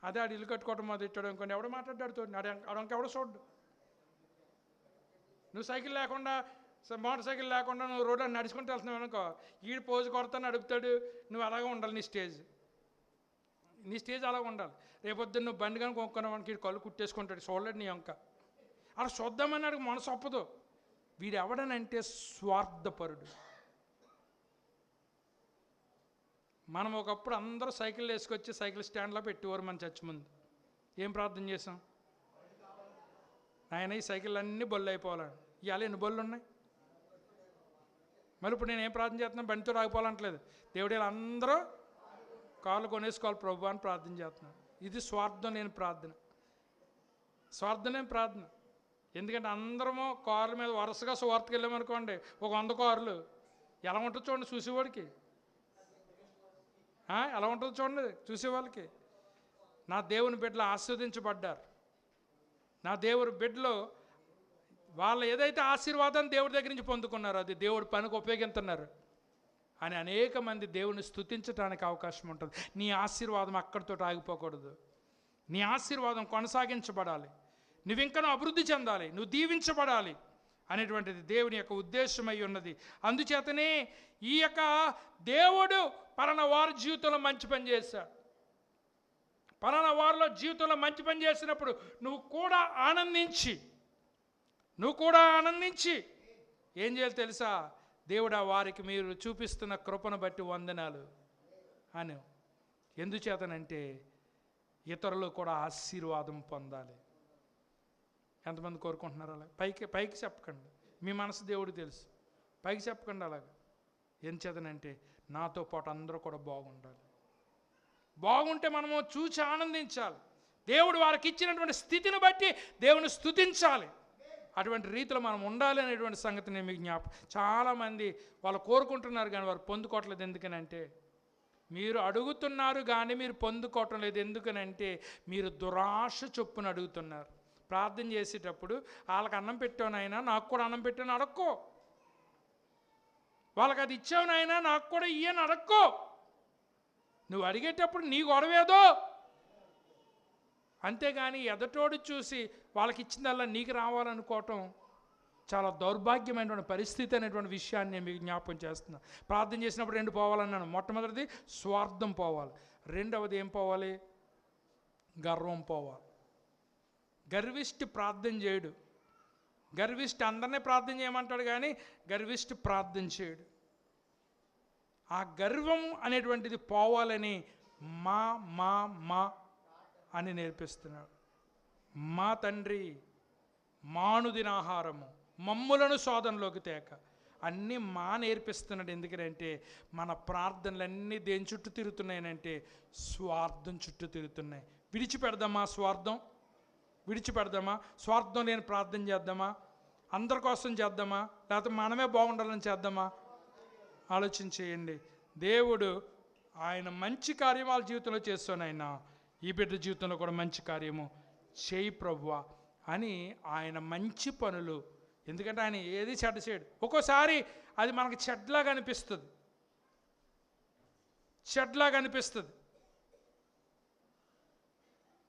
అదే ఆడు ఇల్లు కట్టుకోవడం మొదలెట్టాడు అనుకోండి, ఎవడో మాట్లాడాడుతో అడంకెవడో చూడ్డు. నువ్వు సైకిల్ లేకుండా, మోటార్ సైకిల్ లేకుండా నువ్వు రోడ్లో నడుచుకుంటూ వెళ్తున్నావు అనుకో, ఈడు పోజు కొడతాను అడుగుతాడు. నువ్వు అలాగే ఉండాలి, నీ స్టేజ్ అలాగ ఉండాలి. రేపొద్దున్న నువ్వు బండి కానీ కొనుక్కున్నావు మనకి కళ్ళు కుట్టేసుకుంటాడు, చూడలేడు నీ అంక. అలా చూద్దామని అడిగి మనసు ఒప్పదు. వీడు ఎవడనంటే స్వార్థపరుడు. మనం ఒకప్పుడు అందరూ సైకిల్ వేసుకొచ్చి సైకిల్ స్టాండ్లో పెట్టేవారు మన చర్చ్ ముందు. ఏం ప్రార్థన చేసాం? ఆయన ఈ సైకిల్ అన్నీ బొల్లు అయిపోవాలని. ఇవాళ ఎన్ని బొల్లు ఉన్నాయి? మరి ఇప్పుడు నేను ఏం ప్రార్థన చేస్తున్నాను? బండితో రాగిపోవాలంటలేదు. దేవుడు ఇలా అందరూ కార్లు కొనేసుకోవాలి ప్రభు అని ప్రార్థన చేస్తున్నాను. ఇది స్వార్థం లేని ప్రార్థన, స్వార్థం లేని ప్రార్థన. ఎందుకంటే అందరము కార్ల మీద వరుసగా సువార్తకి వెళ్ళామనుకోండి, ఒక 100 కార్లు ఎలా ఉంటుందో చూడండి చూసేవాడికి. ఎలా ఉంటుందో చూడండి చూసేవాళ్ళకి. నా దేవుని బిడ్డలు ఆశీర్వదించబడ్డారు. నా దేవుని బిడ్డలు వాళ్ళు ఏదైతే ఆశీర్వాదాన్ని దేవుడి దగ్గర నుంచి పొందుకున్నారో అది దేవుడి పనికి ఉపయోగిస్తున్నారు అని అనేక మంది దేవుని స్తుతించడానికి అవకాశం ఉంటుంది. నీ ఆశీర్వాదం అక్కడితో ఆగిపోకూడదు. నీ ఆశీర్వాదం కొనసాగించబడాలి. నువ్వు ఇంకా అభివృద్ధి చెందాలి, నువ్వు దీవించబడాలి అనేటువంటిది దేవుని యొక్క ఉద్దేశమై ఉన్నది. అందుచేతనే ఈ యొక్క దేవుడు పలానా వారి జీవితంలో మంచి పని చేశాడు. పలానా వారిలో జీవితంలో మంచి పని చేసినప్పుడు నువ్వు కూడా ఆనందించి ఏం చేయాలి తెలుసా? దేవుడా వారికి మీరు చూపిస్తున్న కృపను బట్టి వందనాలు అని. ఎందుచేతనంటే ఇతరులు కూడా ఆశీర్వాదం పొందాలి. ఎంతమంది కోరుకుంటున్నారు అలా? పైకి చెప్పకండి, మీ మనసు దేవుడు తెలుసు. పైకి చెప్పకండి అలాగా. ఎంచేతనంటే నాతో పాటు అందరూ కూడా బాగుండాలి. బాగుంటే మనము చూసి ఆనందించాలి. దేవుడు వారికి ఇచ్చినటువంటి స్థితిని బట్టి దేవుని స్తుతించాలి. అటువంటి రీతిలో మనం ఉండాలి అనేటువంటి సంగతి నేను మీకు చాలామంది వాళ్ళు కోరుకుంటున్నారు కానీ వారు పొందుకోవట్లేదు. ఎందుకనంటే మీరు అడుగుతున్నారు కానీ మీరు పొందుకోవటం లేదు. ఎందుకనంటే మీరు దురాశ చొప్పున అడుగుతున్నారు. ప్రార్థన చేసేటప్పుడు వాళ్ళకి అన్నం పెట్టావునైనా నాకు కూడా అన్నం పెట్టాను అడక్కో, వాళ్ళకి అది ఇచ్చావునైనా నాకు కూడా ఇయ్యని అడక్కో. నువ్వు అడిగేటప్పుడు నీ గొడవేదో, అంతేగాని ఎదటోడు చూసి వాళ్ళకి ఇచ్చిందల్లా నీకు రావాలనుకోవటం చాలా దౌర్భాగ్యమైనటువంటి పరిస్థితి అనేటువంటి విషయాన్ని నేను మీకు జ్ఞాపకం చేస్తున్నాను. ప్రార్థన చేసినప్పుడు 2 పోవాలన్నాను. మొట్టమొదటిది స్వార్థం పోవాలి, రెండవది ఏం పోవాలి? గర్వం పోవాలి. గర్విష్టి ప్రార్థన చేయడు. గర్విష్టి అందరినీ ప్రార్థన చేయమంటాడు కానీ గర్విష్టి ప్రార్థన చేయడు. ఆ గర్వం అనేటువంటిది పోవాలని మా మా మా అని నేర్పిస్తున్నాడు. మా తండ్రి మానుదిన ఆహారము మమ్ములను శోధనలోకి తేక అన్నీ మా నేర్పిస్తున్నాడు. ఎందుకంటే మన ప్రార్థనలన్నీ దేని చుట్టూ తిరుగుతున్నాయనంటే స్వార్థం చుట్టూ తిరుగుతున్నాయి. విడిచిపెడదామా స్వార్థం? విడిచిపెడదామా? స్వార్థం లేని ప్రార్థన చేద్దామా? అందరి కోసం చేద్దామా? లేకపోతే మనమే బాగుండాలని చేద్దామా? ఆలోచన చేయండి. దేవుడు ఆయన మంచి కార్యం వాళ్ళ జీవితంలో చేస్తానైనా ఈ బిడ్డ జీవితంలో కూడా మంచి కార్యము చేయి ప్రభువా అని ఆయన మంచి పనులు. ఎందుకంటే ఆయన ఏది చెడ్డ చేయడు. ఒక్కోసారి అది మనకు చెడ్లాగా అనిపిస్తుంది.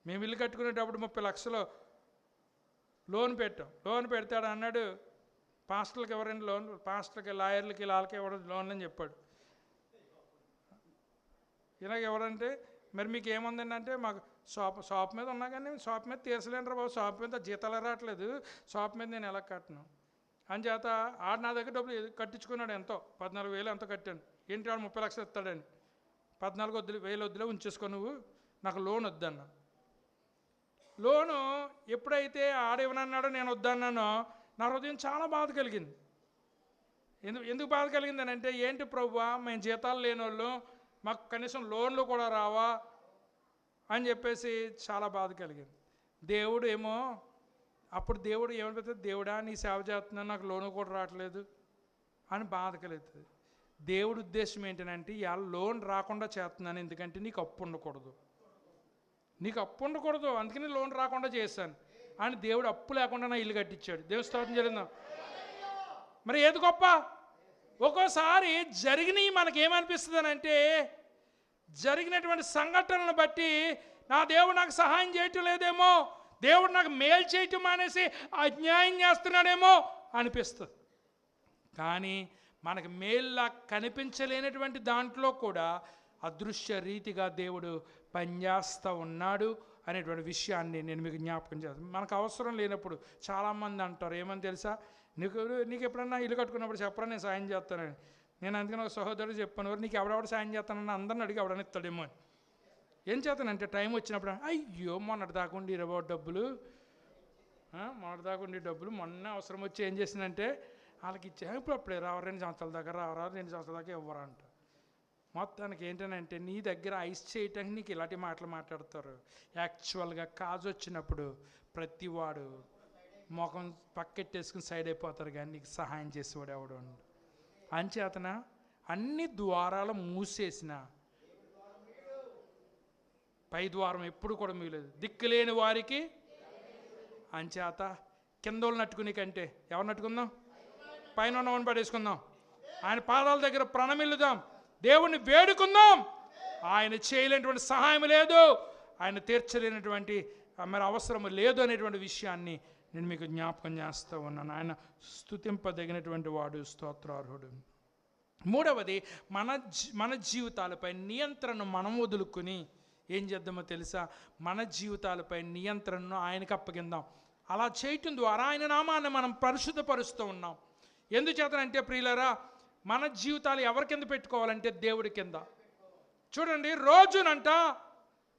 మేము ఇల్లు కట్టుకునేటప్పుడు 30 లక్షలు లోన్ పెట్టాం. లోన్ పెడతాడు అన్నాడు, పాస్టర్లకు ఎవరైనా లోన్, పాస్టర్కి లాయర్లకి వాళ్ళకి ఎవరు లోన్ అని చెప్పాడు. ఇలాగ ఎవరంటే మరి మీకు ఏముందండి అంటే మాకు షాప్ మీద ఉన్నా కానీ షాప్ మీద తీర్చలేంటారు బాబు, షాప్ మీద జీతాలు రావట్లేదు, షాప్ మీద నేను ఎలా కట్టను అని చేత ఆడు నా దగ్గర డబ్బులు కట్టించుకున్నాడు. ఎంతో 14,000 ఎంతో కట్టాను. ఏంటి వాడు 30 లక్షలు ఇస్తాడని 14,000 వద్దులే ఉంచేసుకో, నువ్వు నాకు లోన్ వద్దన్నా. లోను ఎప్పుడైతే ఆడేవనన్నాడో నేను వద్దన్నానో నా హృదయం చాలా బాధ కలిగింది. ఎందుకు బాధ కలిగింది అని అంటే ఏంటి ప్రభువా మేము జీతాలు లేని వాళ్ళు, మాకు కనీసం లోన్లు కూడా రావా అని చెప్పేసి చాలా బాధ కలిగింది. దేవుడు ఏమో అప్పుడు దేవుడు ఏమనిపిస్తుంది, దేవుడా నీ సేవ చేస్తున్నాను నాకు లోను కూడా రావట్లేదు అని బాధ కలుగుతుంది. దేవుడు ఉద్దేశం ఏంటంటే ఇవాళ లోన్ రాకుండా చేస్తున్నాను, ఎందుకంటే నీకు అప్పు ఉండకూడదు, అందుకని లోన్ రాకుండా చేశాను అని దేవుడు అప్పు లేకుండా నా ఇల్లు కట్టించాడు. దేవుని స్తోత్రం జరిగిందా? మరి ఏది గొప్ప? ఒక్కోసారి జరిగినవి మనకేమనిపిస్తుంది అని అంటే జరిగినటువంటి సంఘటనలను బట్టి నా దేవుడు నాకు సహాయం చేయటం లేదేమో, దేవుడు నాకు మేలు చేయటం అనేసి అన్యాయం చేస్తున్నాడేమో అనిపిస్తుంది. కానీ మనకు మేలులా కనిపించలేనటువంటి దాంట్లో కూడా అదృశ్య రీతిగా దేవుడు పనిచేస్తూ ఉన్నాడు అనేటువంటి విషయాన్ని నేను మీకు జ్ఞాపకం చేస్తాను. మనకు అవసరం లేనప్పుడు చాలామంది అంటారు ఏమని తెలుసా, నీకు ఎప్పుడన్నా ఇల్లు కట్టుకున్నప్పుడు చెప్పరా నేను సాయం చేస్తానని. నేను అందుకని ఒక సహోదరుడు చెప్పాను, నీకు ఎవడెవడు సాయం చేస్తానని అందరిని అడిగి ఎవడని ఇస్తాడేమో అని. ఏం చేస్తానంటే టైం వచ్చినప్పుడు అయ్యో మొన్నటి దాకుండి 20 డబ్బులు మొన్నటి దాకుండి డబ్బులు మొన్న అవసరం వచ్చి ఏం చేసిందంటే వాళ్ళకి ఇచ్చా, ఇప్పుడు అప్పుడే రావు 2 సంవత్సరాల దాకా రావరా, 2 సంవత్సరాల దాకా ఇవ్వరంట. మొత్తానికి ఏంటంటే నీ దగ్గర ఐస్ చేయటానికి నీకు ఇలాంటి మాటలు మాట్లాడతారు. యాక్చువల్గా కాజు వచ్చినప్పుడు ప్రతివాడు ముఖం పక్కెట్టేసుకుని సైడ్ అయిపోతారు, కానీ నీకు సహాయం చేసేవాడు ఎవడు ఉండడు. అంచేతన అన్ని ద్వారాలు మూసేసిన పై ద్వారం ఎప్పుడు కూడా మిగలేదు. దిక్కులేని వారికి అంచేత కిందోళ్ళు నట్టుకునే కంటే ఎవరు నట్టుకుందాం? పైన ఉన్నవని పడేసుకుందాం. ఆయన పాదాల దగ్గర ప్రణమిల్లుదాం, దేవుణ్ణి వేడుకుందాం. ఆయన చేయలేనటువంటి సహాయం లేదు, ఆయన తీర్చలేనటువంటి మరి అవసరం లేదు అనేటువంటి విషయాన్ని నేను మీకు జ్ఞాపకం చేస్తూ ఉన్నాను. ఆయన స్తుతింపదగినటువంటి వాడు, స్తోత్రార్హుడు. మూడవది, మన జీవితాలపై నియంత్రణను మనం వదులుకొని ఏం చేద్దామో తెలుసా? మన జీవితాలపై నియంత్రణను ఆయనకు అప్పగిందాం. అలా చేయటం ద్వారా ఆయన నామాన్ని మనం పరిశుద్ధపరుస్తూ ఉన్నాం. ఎందుచేతనంటే ప్రియులారా, మన జీవితాలు ఎవరి కింద పెట్టుకోవాలంటే దేవుడి కింద. చూడండి, రోజునంట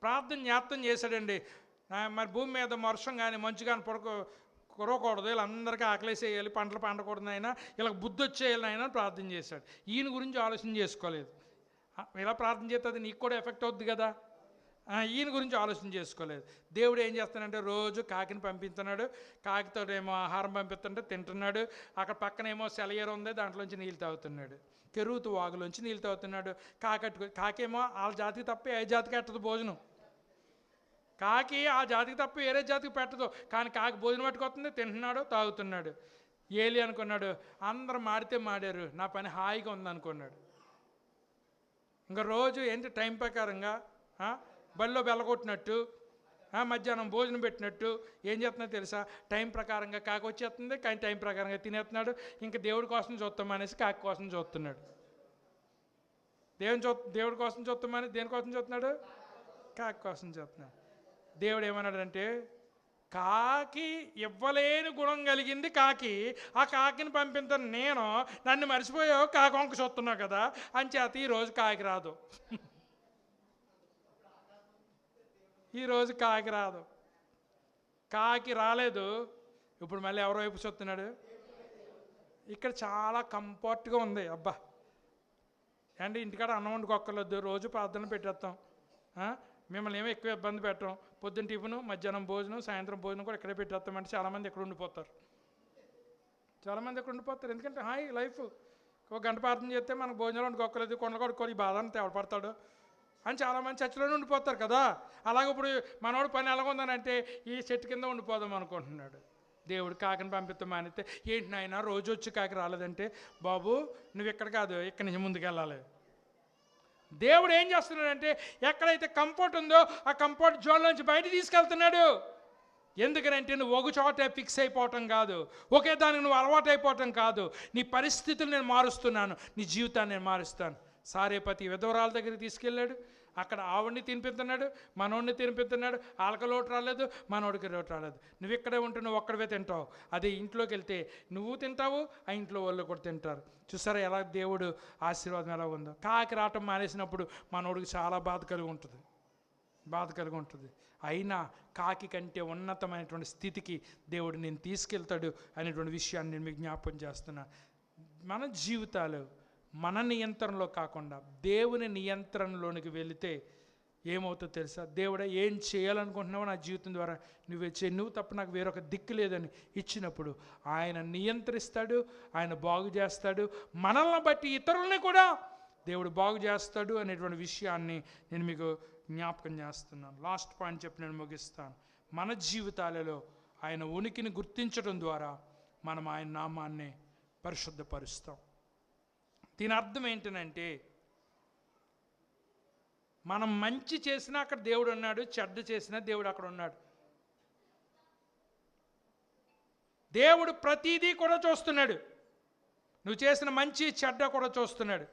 ప్రార్థన జ్ఞాపకం చేశాడండి. మరి భూమి మీద వర్షం కానీ మంచు కానీ కురవకూడదు, వీళ్ళందరికీ ఆకలేసేయాలి, పంటలు పండకూడదు అయినా, ఇలా బుద్ధి వచ్చేయాలని ఆయన ప్రార్థన చేశాడు. ఈయన గురించి ఆలోచన చేసుకోలేదు. ఇలా ప్రార్థన చేస్తే అది నీకు కూడా ఎఫెక్ట్ అవుద్ది కదా. ఈయన గురించి ఆలోచన చేసుకోలేదు. దేవుడు ఏం చేస్తానంటే రోజు కాకిని పంపిస్తున్నాడు, కాకితో ఏమో ఆహారం పంపిస్తుంటే తింటున్నాడు. అక్కడ పక్కనేమో సెలయేరు ఉంది, దాంట్లోంచి నీళ్ళు తాగుతున్నాడు. కెరూతు వాగులోంచి నీళ్ళు తాగుతున్నాడు. కాకేమో వాళ్ళ జాతికి తప్ప ఏ జాతికి పెట్టదు భోజనం. కాకి ఆ జాతికి తప్ప వేరే జాతికి పెట్టదు, కానీ కాకి భోజనం పట్టుకొస్తుంది, తింటున్నాడు, తాగుతున్నాడు. ఏలి అనుకున్నాడు, అందరూ మాడితే మాడారు, నా పని హాయిగా ఉందనుకున్నాడు. ఇంకా రోజు ఏంటి టైం ప్రకారంగా బడిలో బెల్లగొట్టినట్టు, మధ్యాహ్నం భోజనం పెట్టినట్టు ఏం చేస్తున్నా తెలుసా? టైం ప్రకారంగా కాకి వచ్చేస్తుంది, కానీ టైం ప్రకారంగా తినేస్తున్నాడు. ఇంకా దేవుడి కోసం చూస్తాం అనేసి కాకి కోసం చూస్తున్నాడు. దేవుడి కోసం చూస్తామని దేనికోసం చూస్తున్నాడు? కాకి కోసం చూస్తున్నాడు. దేవుడు ఏమన్నాడంటే, కాకి ఇవ్వలేని గుణం కలిగింది కాకి, ఆ కాకిని పంపిస్తాను నేను, నన్ను మర్చిపోయావు, కాకి వంక చూస్తున్నావు కదా, అంచేత ఈరోజు కాకి రాదు. ఈరోజు కాకి రాదు. కాకి రాలేదు, ఇప్పుడు మళ్ళీ ఎవరో వైపు చూస్తున్నాడు? ఇక్కడ చాలా కంఫర్ట్గా ఉంది. అబ్బా అంటే ఇంటికాడ అన్నం వండుకోక్కర్లేదు, రోజు ప్రార్థన పెట్టేస్తాం, మిమ్మల్ని ఏమో ఎక్కువ ఇబ్బంది పెట్టాం, పొద్దున్న టిఫిను, మధ్యాహ్నం భోజనం, సాయంత్రం భోజనం కూడా ఇక్కడే పెట్టేస్తామంటే చాలామంది ఇక్కడ ఉండిపోతారు. ఎందుకంటే హాయ్ లైఫ్, ఒక గంట ప్రార్థన చేస్తే మనకు భోజనాలు వండుకోక్కర్లేదు, కొండకొడుకోవాలి, ఈ బాధ అంతా ఎవడు పడతాడు అని చాలామంది చర్చిలోనే ఉండిపోతారు కదా. అలాగే ఇప్పుడు మనోడు పని ఎలాగుందనంటే ఈ చెట్టు కింద ఉండిపోదాం అనుకుంటున్నాడు. దేవుడు కాకిని పంపిస్తాం మానితే, ఏంటి నాయన రోజు వచ్చి కాకి రాలేదంటే, బాబు నువ్వు ఇక్కడ కాదు, ఇక్కడి నుంచి ముందుకు వెళ్ళాలి. దేవుడు ఏం చేస్తున్నాడంటే, ఎక్కడైతే కంఫర్ట్ ఉందో ఆ కంఫర్ట్ జోన్లోంచి బయట తీసుకెళ్తున్నాడు. ఎందుకనంటే నువ్వు ఒక చోటే ఫిక్స్ అయిపోవటం కాదు, ఒకే దానికి నువ్వు అలవాటు అయిపోవటం కాదు. నీ పరిస్థితులు నేను మారుస్తున్నాను, నీ జీవితాన్ని నేను మారుస్తాను. సారేపతి విధవరాల దగ్గరికి తీసుకెళ్ళాడు, అక్కడ ఆవిడ్ని తినిపిస్తున్నాడు, మనోడిని తినిపిస్తున్నాడు. వాళ్ళకి లోటు రాలేదు, మనోడికి లోటు రాలేదు. నువ్వు ఇక్కడే ఉంటే నువ్వు ఒక్కడవే తింటావు, అదే ఇంట్లోకి వెళ్తే నువ్వు తింటావు, ఆ ఇంట్లో వాళ్ళు కూడా తింటారు. చూసారా ఎలా దేవుడు ఆశీర్వాదం ఎలా ఉందో. కాకి రావటం మానేసినప్పుడు మనోడికి చాలా బాధ కలిగి ఉంటుంది. అయినా కాకి కంటే ఉన్నతమైనటువంటి స్థితికి దేవుడు నేను తీసుకెళ్తాడు అనేటువంటి విషయాన్ని నేను మీకు జ్ఞాపకం చేస్తున్నా. మన జీవితాలు మన నియంత్రణలో కాకుండా దేవుని నియంత్రణలోనికి వెళితే ఏమవుతుందో తెలుసా? దేవుడా ఏం చేయాలనుకుంటున్నావో నా జీవితం ద్వారా నువ్వే చేయి, నువ్వు తప్ప నాకు వేరొక దిక్కు లేదని ఇచ్చినప్పుడు ఆయన నియంత్రిస్తాడు, ఆయన బాగు చేస్తాడు. మనల్ని బట్టి ఇతరులని కూడా దేవుడు బాగు చేస్తాడు అనేటువంటి విషయాన్ని నేను మీకు జ్ఞాపకం చేస్తున్నాను. లాస్ట్ పాయింట్ చెప్పి నేను ముగిస్తాను. మన జీవితాలలో ఆయన ఉనికిని గుర్తించడం ద్వారా మనం ఆయన నామాన్ని పరిశుద్ధపరుస్తాం. దీని అర్థం ఏంటనంటే, మనం మంచి చేసినా అక్కడ దేవుడు ఉన్నాడు, చెడ్డ చేసినా దేవుడు అక్కడ ఉన్నాడు. దేవుడు ప్రతిదీ కూడా చూస్తున్నాడు, నువ్వు చేసిన మంచి చెడ్డ కూడా చూస్తున్నాడు.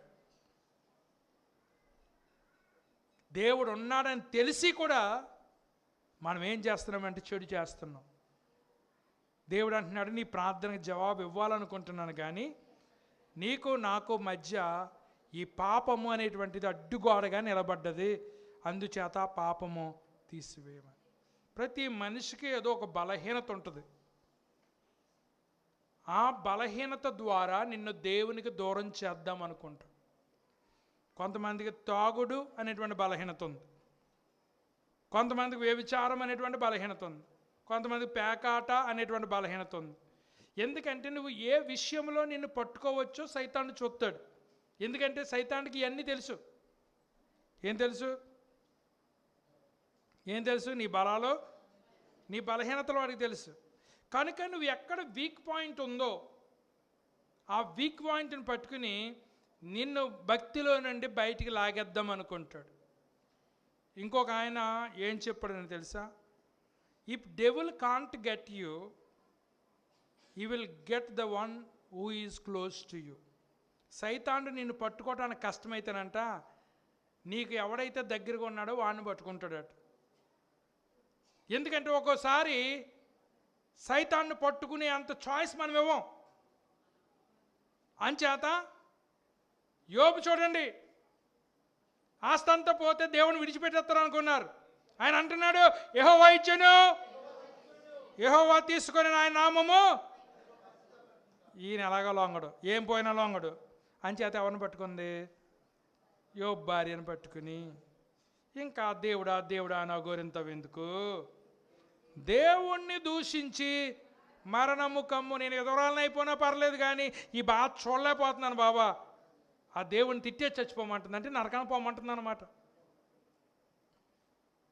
దేవుడు ఉన్నాడని తెలిసి కూడా మనం ఏం చేస్తున్నామంటే చెడు చేస్తున్నాం. దేవుడు అంటున్నాడు, నీ ప్రార్థనకు జవాబు ఇవ్వాలనుకుంటున్నాను, కానీ నీకు నాకు మధ్య ఈ పాపము అనేటువంటిది అడ్డుగోడగా నిలబడ్డది, అందుచేత పాపము తీసివేయమని. ప్రతి మనిషికి ఏదో ఒక బలహీనత ఉంటుంది. ఆ బలహీనత ద్వారా నిన్ను దేవునికి దూరం చేద్దాం అనుకుంటా. కొంతమందికి తాగుడు అనేటువంటి బలహీనత ఉంది, కొంతమందికి వ్యభిచారం అనేటువంటి బలహీనత ఉంది, కొంతమందికి పేకాట అనేటువంటి బలహీనత ఉంది. ఎందుకంటే నువ్వు ఏ విషయంలో నిన్ను పట్టుకోవచ్చో సైతాను చూస్తాడు. ఎందుకంటే సైతానికి ఇవన్నీ తెలుసు. ఏం తెలుసు? నీ బలాలు, నీ బలహీనతలు వాడికి తెలుసు. కనుక నువ్వు ఎక్కడ వీక్ పాయింట్ ఉందో ఆ వీక్ పాయింట్ని పట్టుకుని నిన్ను భక్తిలో నుండి బయటికి లాగేద్దాం అనుకుంటాడు. ఇంకొక ఆయన ఏం చెప్పాడని తెలుసా? If devil can't get you, you will get the one who is close to you. సైతాను నిన్ను పట్టుకోవడానికి కష్టమైతేనంట, నీకు ఎవడైతే దగ్గరగా ఉన్నాడో వాడిని పట్టుకుంటాడట. ఎందుకంటే ఒక్కోసారి సైతాన్ని పట్టుకునే అంత చాయిస్ మనం ఇవ్వం. అంచేత యోబు చూడండి, ఆస్తంతా పోతే దేవుని విడిచిపెట్టేస్తారు అనుకున్నారు. ఆయన అంటున్నాడు, యెహోవా ఇచ్చెను, యెహోవా తీసుకొని ఆయన నామము. ఈయన ఎలాగో లొంగడు, ఏం పోయినా లొంగడు. అంచేత ఎవరిని పట్టుకుంది? యోబు భార్యను పట్టుకుని, ఇంకా దేవుడా దేవుడా నా గోరింతవెందుకు, దేవుణ్ణి దూషించి మరణము కమ్ము, నేను ఎదురాలను అయిపోయినా పర్లేదు కానీ ఈ బాధ చూడలేకపోతున్నాను బాబా, ఆ దేవుని తిట్టే చచ్చిపోమంటుంది, అంటే నరకానికి పోమంటుంది అన్నమాట.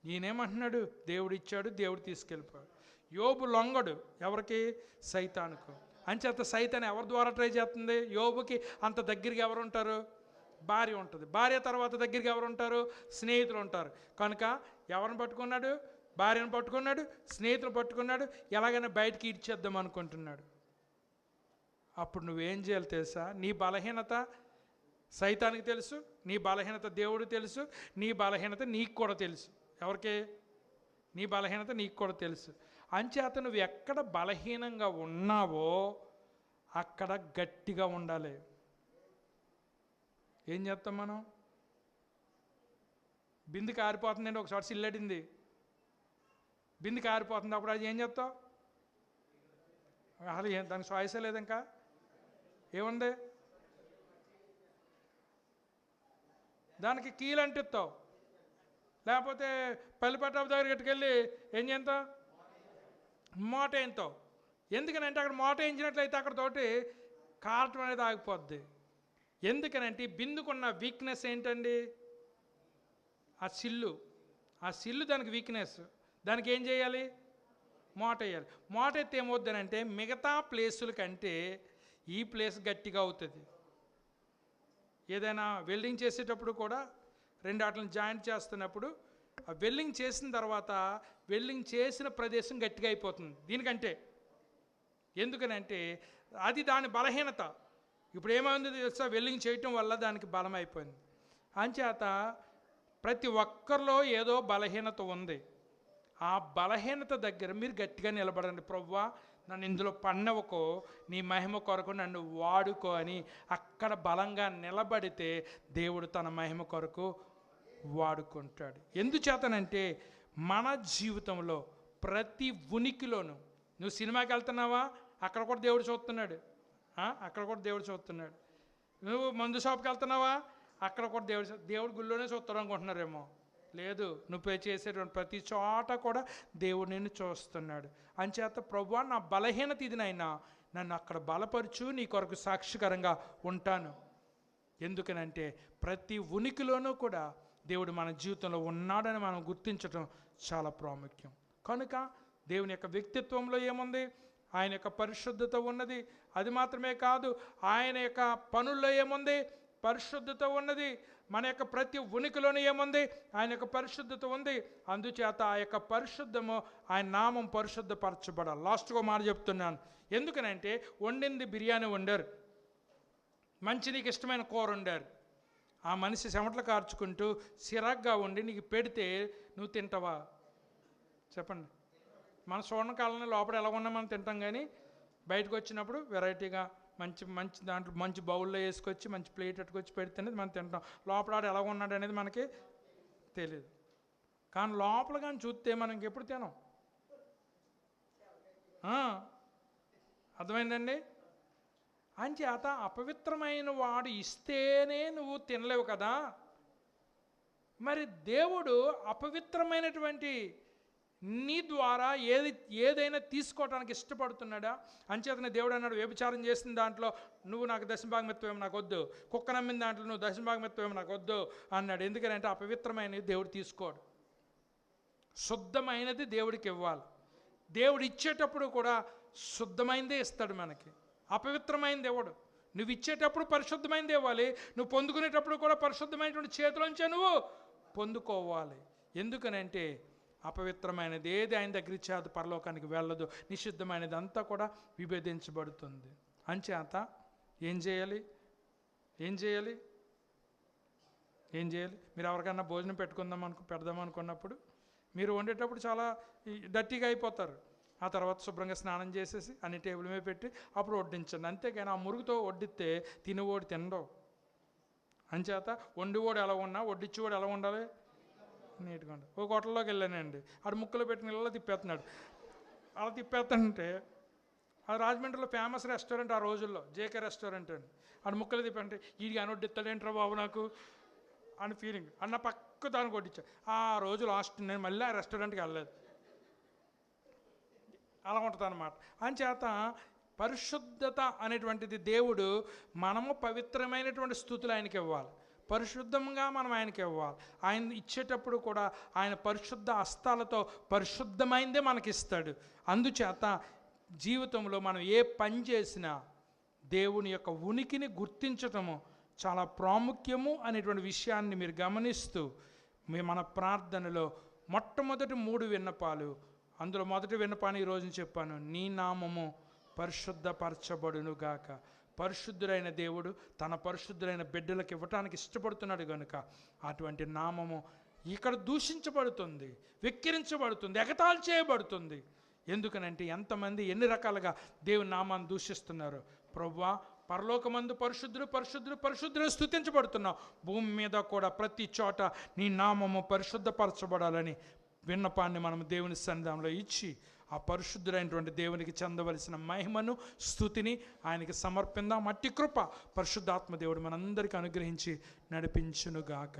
ఈయనేమంటున్నాడు? దేవుడు ఇచ్చాడు, దేవుడు తీసుకెళ్ళిపోయాడు. యోబు లొంగడు ఎవరికి? సైతానుకు. అంచేత సైతాన్ ఎవరి ద్వారా ట్రై చేస్తుంది? యోబుకి అంత దగ్గరికి ఎవరు ఉంటారు? భార్య ఉంటుంది. భార్య తర్వాత దగ్గరికి ఎవరు ఉంటారు? స్నేహితులు ఉంటారు. కనుక ఎవరిని పట్టుకున్నాడు? భార్యను పట్టుకున్నాడు, స్నేహితులు పట్టుకున్నాడు, ఎలాగైనా బయటికి ఇడ్చేద్దాం అనుకుంటున్నాడు. అప్పుడు నువ్వేం చేయాలి తెలుసా? నీ బలహీనత సైతానికి తెలుసు, నీ బలహీనత దేవుడు తెలుసు, నీ బలహీనత నీకు కూడా తెలుసు. ఎవరికి? నీ బలహీనత నీకు కూడా తెలుసు. అంచేత నువ్వు ఎక్కడ బలహీనంగా ఉన్నావో అక్కడ గట్టిగా ఉండాలి. ఏం చేస్తాం మనం? బింది కారిపోతుందండి, ఒకసారి సిల్లడింది, బింది కారిపోతుంది, అప్పుడు అది ఏం చేస్తావు? అసలు దానికి చాయిసే లేదు. ఇంకా ఏముంది? దానికి కీలు అంటిస్తావు, లేకపోతే పల్లిపట్టాపు దగ్గర గట్టుకెళ్ళి ఏం చేస్తావు? మోట వేయింతావు. ఎందుకనంటే అక్కడ మోట వేయించినట్లయితే అక్కడతోటి కారటం అనేది ఆగిపోద్ది. ఎందుకనంటే బిందుకున్న వీక్నెస్ ఏంటండి? ఆ సిల్లు దానికి వీక్నెస్. దానికి ఏం చేయాలి? మోట వేయాలి. మోట ఎత్తే ఏమవుద్దనంటే మిగతా ప్లేసుల కంటే ఈ ప్లేస్ గట్టిగా అవుతుంది. ఏదైనా వెల్డింగ్ చేసేటప్పుడు కూడా రెండు వాటిని జాయింట్ చేస్తున్నప్పుడు ఆ వెల్డింగ్ చేసిన తర్వాత వెల్డింగ్ చేసిన ప్రదేశం గట్టిగా అయిపోతుంది దీనికంటే. ఎందుకనంటే అది దాని బలహీనత. ఇప్పుడు ఏమైంది తెలుసా? వెల్డింగ్ చేయటం వల్ల దానికి బలం అయిపోయింది. అంచేత ప్రతి ఒక్కరిలో ఏదో బలహీనత ఉంది. ఆ బలహీనత దగ్గర మీరు గట్టిగా నిలబడండి. ప్రభువా, నన్ను ఇందులో పన్నవకో, నీ మహిమ కొరకు నన్ను వాడుకో అని అక్కడ బలంగా నిలబడితే దేవుడు తన మహిమ కొరకు వాడుకుంటాడు. ఎందుచేతనంటే మన జీవితంలో ప్రతి ఉనికిలోనూ, నువ్వు సినిమాకి వెళ్తున్నావా, అక్కడ కూడా దేవుడు చూస్తున్నాడు. అక్కడ కూడా దేవుడు చూస్తున్నాడు. నువ్వు మందు షాప్కి వెళ్తున్నావా, అక్కడ కూడా దేవుడు గుళ్ళోనే చూస్తాడు అనుకుంటున్నారేమో. లేదు, నువ్వు చేసేటువంటి ప్రతి చోట కూడా దేవుడు నిన్ను చూస్తున్నాడు. అంచేత ప్రభువా, నా బలహీనత ఇది నాయనా, నన్ను అక్కడ బలపరుచు, నీ కొరకు సాక్షికరంగా ఉంటాను. ఎందుకనంటే ప్రతి ఉనికిలోనూ కూడా దేవుడు మన జీవితంలో ఉన్నాడని మనం గుర్తించడం చాలా ప్రాముఖ్యం. కనుక దేవుని యొక్క వ్యక్తిత్వంలో ఏముంది? ఆయన యొక్క పరిశుద్ధత ఉన్నది. అది మాత్రమే కాదు, ఆయన యొక్క పనుల్లో ఏముంది? పరిశుద్ధత ఉన్నది. మన యొక్క ప్రతి ఉనికిలోనే ఏముంది? ఆయన యొక్క పరిశుద్ధత ఉంది. అందుచేత ఆ యొక్క పరిశుద్ధము, ఆయన నామం పరిశుద్ధపరచబడాలి. లాస్ట్గా మాట చెప్తున్నాను. ఎందుకనంటే వండింది బిర్యానీ వండారు, మంచి నీకు ఇష్టమైన కూర వండారు. ఆ మనిషి చెమటలు కార్చుకుంటూ సిరాగ్గా ఉండి నీకు పెడితే నువ్వు తింటావా? చెప్పండి. మన చూడకాలని లోపల ఎలా ఉన్నా మనం తింటాం, కానీ బయటకు వచ్చినప్పుడు వెరైటీగా మంచి మంచి దాంట్లో మంచి బౌల్లో వేసుకొచ్చి మంచి ప్లేట్ పెట్టుకొచ్చి పెడితేనే మనం తింటాం. లోపల ఆడు ఎలా ఉన్నాడు అనేది మనకి తెలియదు. కానీ లోపల కానీ చూస్తే మనం ఎప్పుడు తినం. అర్థమైందండి? అంచేత అపవిత్రమైన వాడు ఇస్తేనే నువ్వు తినలేవు కదా. మరి దేవుడు అపవిత్రమైనటువంటి నీ ద్వారా ఏదైనా తీసుకోవడానికి ఇష్టపడుతున్నాడా? అంచేతనే దేవుడు అన్నాడు, వ్యభిచారం చేసిన దాంట్లో నువ్వు నాకు దశమభాగమిత్వం నాకు వద్దు, కుక్క నమ్మిన దాంట్లో నువ్వు దశమభాగమిత్వం నాకు వద్దు అన్నాడు. ఎందుకంటే అపవిత్రమైనది దేవుడు తీసుకోడు, శుద్ధమైనది దేవుడికి ఇవ్వాలి. దేవుడు ఇచ్చేటప్పుడు కూడా శుద్ధమైనదే ఇస్తాడు మనకి, అపవిత్రమైనది ఇవ్వడు. నువ్వు ఇచ్చేటప్పుడు పరిశుద్ధమైనది ఇవ్వాలి, నువ్వు పొందుకునేటప్పుడు కూడా పరిశుద్ధమైనటువంటి చేతులోంచే నువ్వు పొందుకోవాలి. ఎందుకనంటే అపవిత్రమైనది ఏది ఆయన దగ్గర ఇచ్చే అది పరలోకానికి వెళ్ళదు, నిషిద్ధమైనది అంతా కూడా విభేదించబడుతుంది. అంచేత ఏం చేయాలి? మీరు ఎవరికైనా భోజనం పెడదాం అనుకున్నప్పుడు మీరు వండేటప్పుడు చాలా డర్టీగా అయిపోతారు. ఆ తర్వాత శుభ్రంగా స్నానం చేసేసి అన్ని టేబుల్ మీద పెట్టి అప్పుడు వడ్డించండి. అంతేగాని ఆ మురుగుతో వడ్డిస్తే తినేవాడు తినడవు. అంచేత వండివాడు ఎలా ఉన్నా వడ్డించేవాడు ఎలా ఉండాలి? నీట్గా ఉండాలి. ఒక హోటల్లోకి వెళ్ళానండి, ఆడు ముక్కలు పెట్టిన ఇళ్ళలో తిప్పేస్తున్నాడు. అలా తిప్పేస్తుంటే అది రాజమండ్రిలో ఫేమస్ రెస్టారెంట్ ఆ రోజుల్లో, జేకే రెస్టారెంట్ అండి. ఆడు ముక్కలు తిప్పంటే వీడికి అని వడ్డిస్తాడేంట్రా బాబు నాకు అని ఫీలింగ్. అన్న పక్క దానికి వడ్డించా. ఆ రోజు లాస్ట్ నేను మళ్ళీ ఆ రెస్టారెంట్కి వెళ్ళలేదు. అలా ఉంటుంది అన్నమాట. అంచేత పరిశుద్ధత అనేటువంటిది దేవుడు, మనము పవిత్రమైనటువంటి స్థుతులు ఆయనకి ఇవ్వాలి, పరిశుద్ధంగా మనం ఆయనకి ఇవ్వాలి. ఆయన ఇచ్చేటప్పుడు కూడా ఆయన పరిశుద్ధ హస్తాలతో పరిశుద్ధమైందే మనకి ఇస్తాడు. అందుచేత జీవితంలో మనం ఏ పని చేసినా దేవుని యొక్క ఉనికిని గుర్తించటము చాలా ప్రాముఖ్యము అనేటువంటి విషయాన్ని మీరు గమనిస్తూ మన ప్రార్థనలో మొట్టమొదటి 3 విన్నపాలు, అందులో మొదటి విన్నపాన్ని ఈరోజు చెప్పాను, నీ నామము పరిశుద్ధపరచబడునుగాక. పరిశుద్ధుడైన దేవుడు తన పరిశుద్ధులైన బిడ్డలకు ఇవ్వటానికి ఇష్టపడుతున్నాడు కనుక అటువంటి నామము ఇక్కడ దూషించబడుతుంది, వెక్కిరించబడుతుంది, ఎగతాళి చేయబడుతుంది. ఎందుకనంటే ఎంతమంది ఎన్ని రకాలుగా దేవుని నామాన్ని దూషిస్తున్నారు. ప్రభువా, పరలోకమందు పరిశుద్ధుడు పరిశుద్ధుడు పరిశుద్ధుడు స్తుతించబడుతున్నావు, భూమి మీద కూడా ప్రతి చోట నీ నామము పరిశుద్ధపరచబడాలని విన్నపాన్ని మనం దేవుని సన్నిధానంలో ఇచ్చి ఆ పరిశుద్ధుడైనటువంటి దేవునికి చెందవలసిన మహిమను స్తుతిని ఆయనకి సమర్పిందాం. అట్టి కృప పరిశుద్ధాత్మ దేవుడు మనందరికీ అనుగ్రహించి నడిపించునుగాక.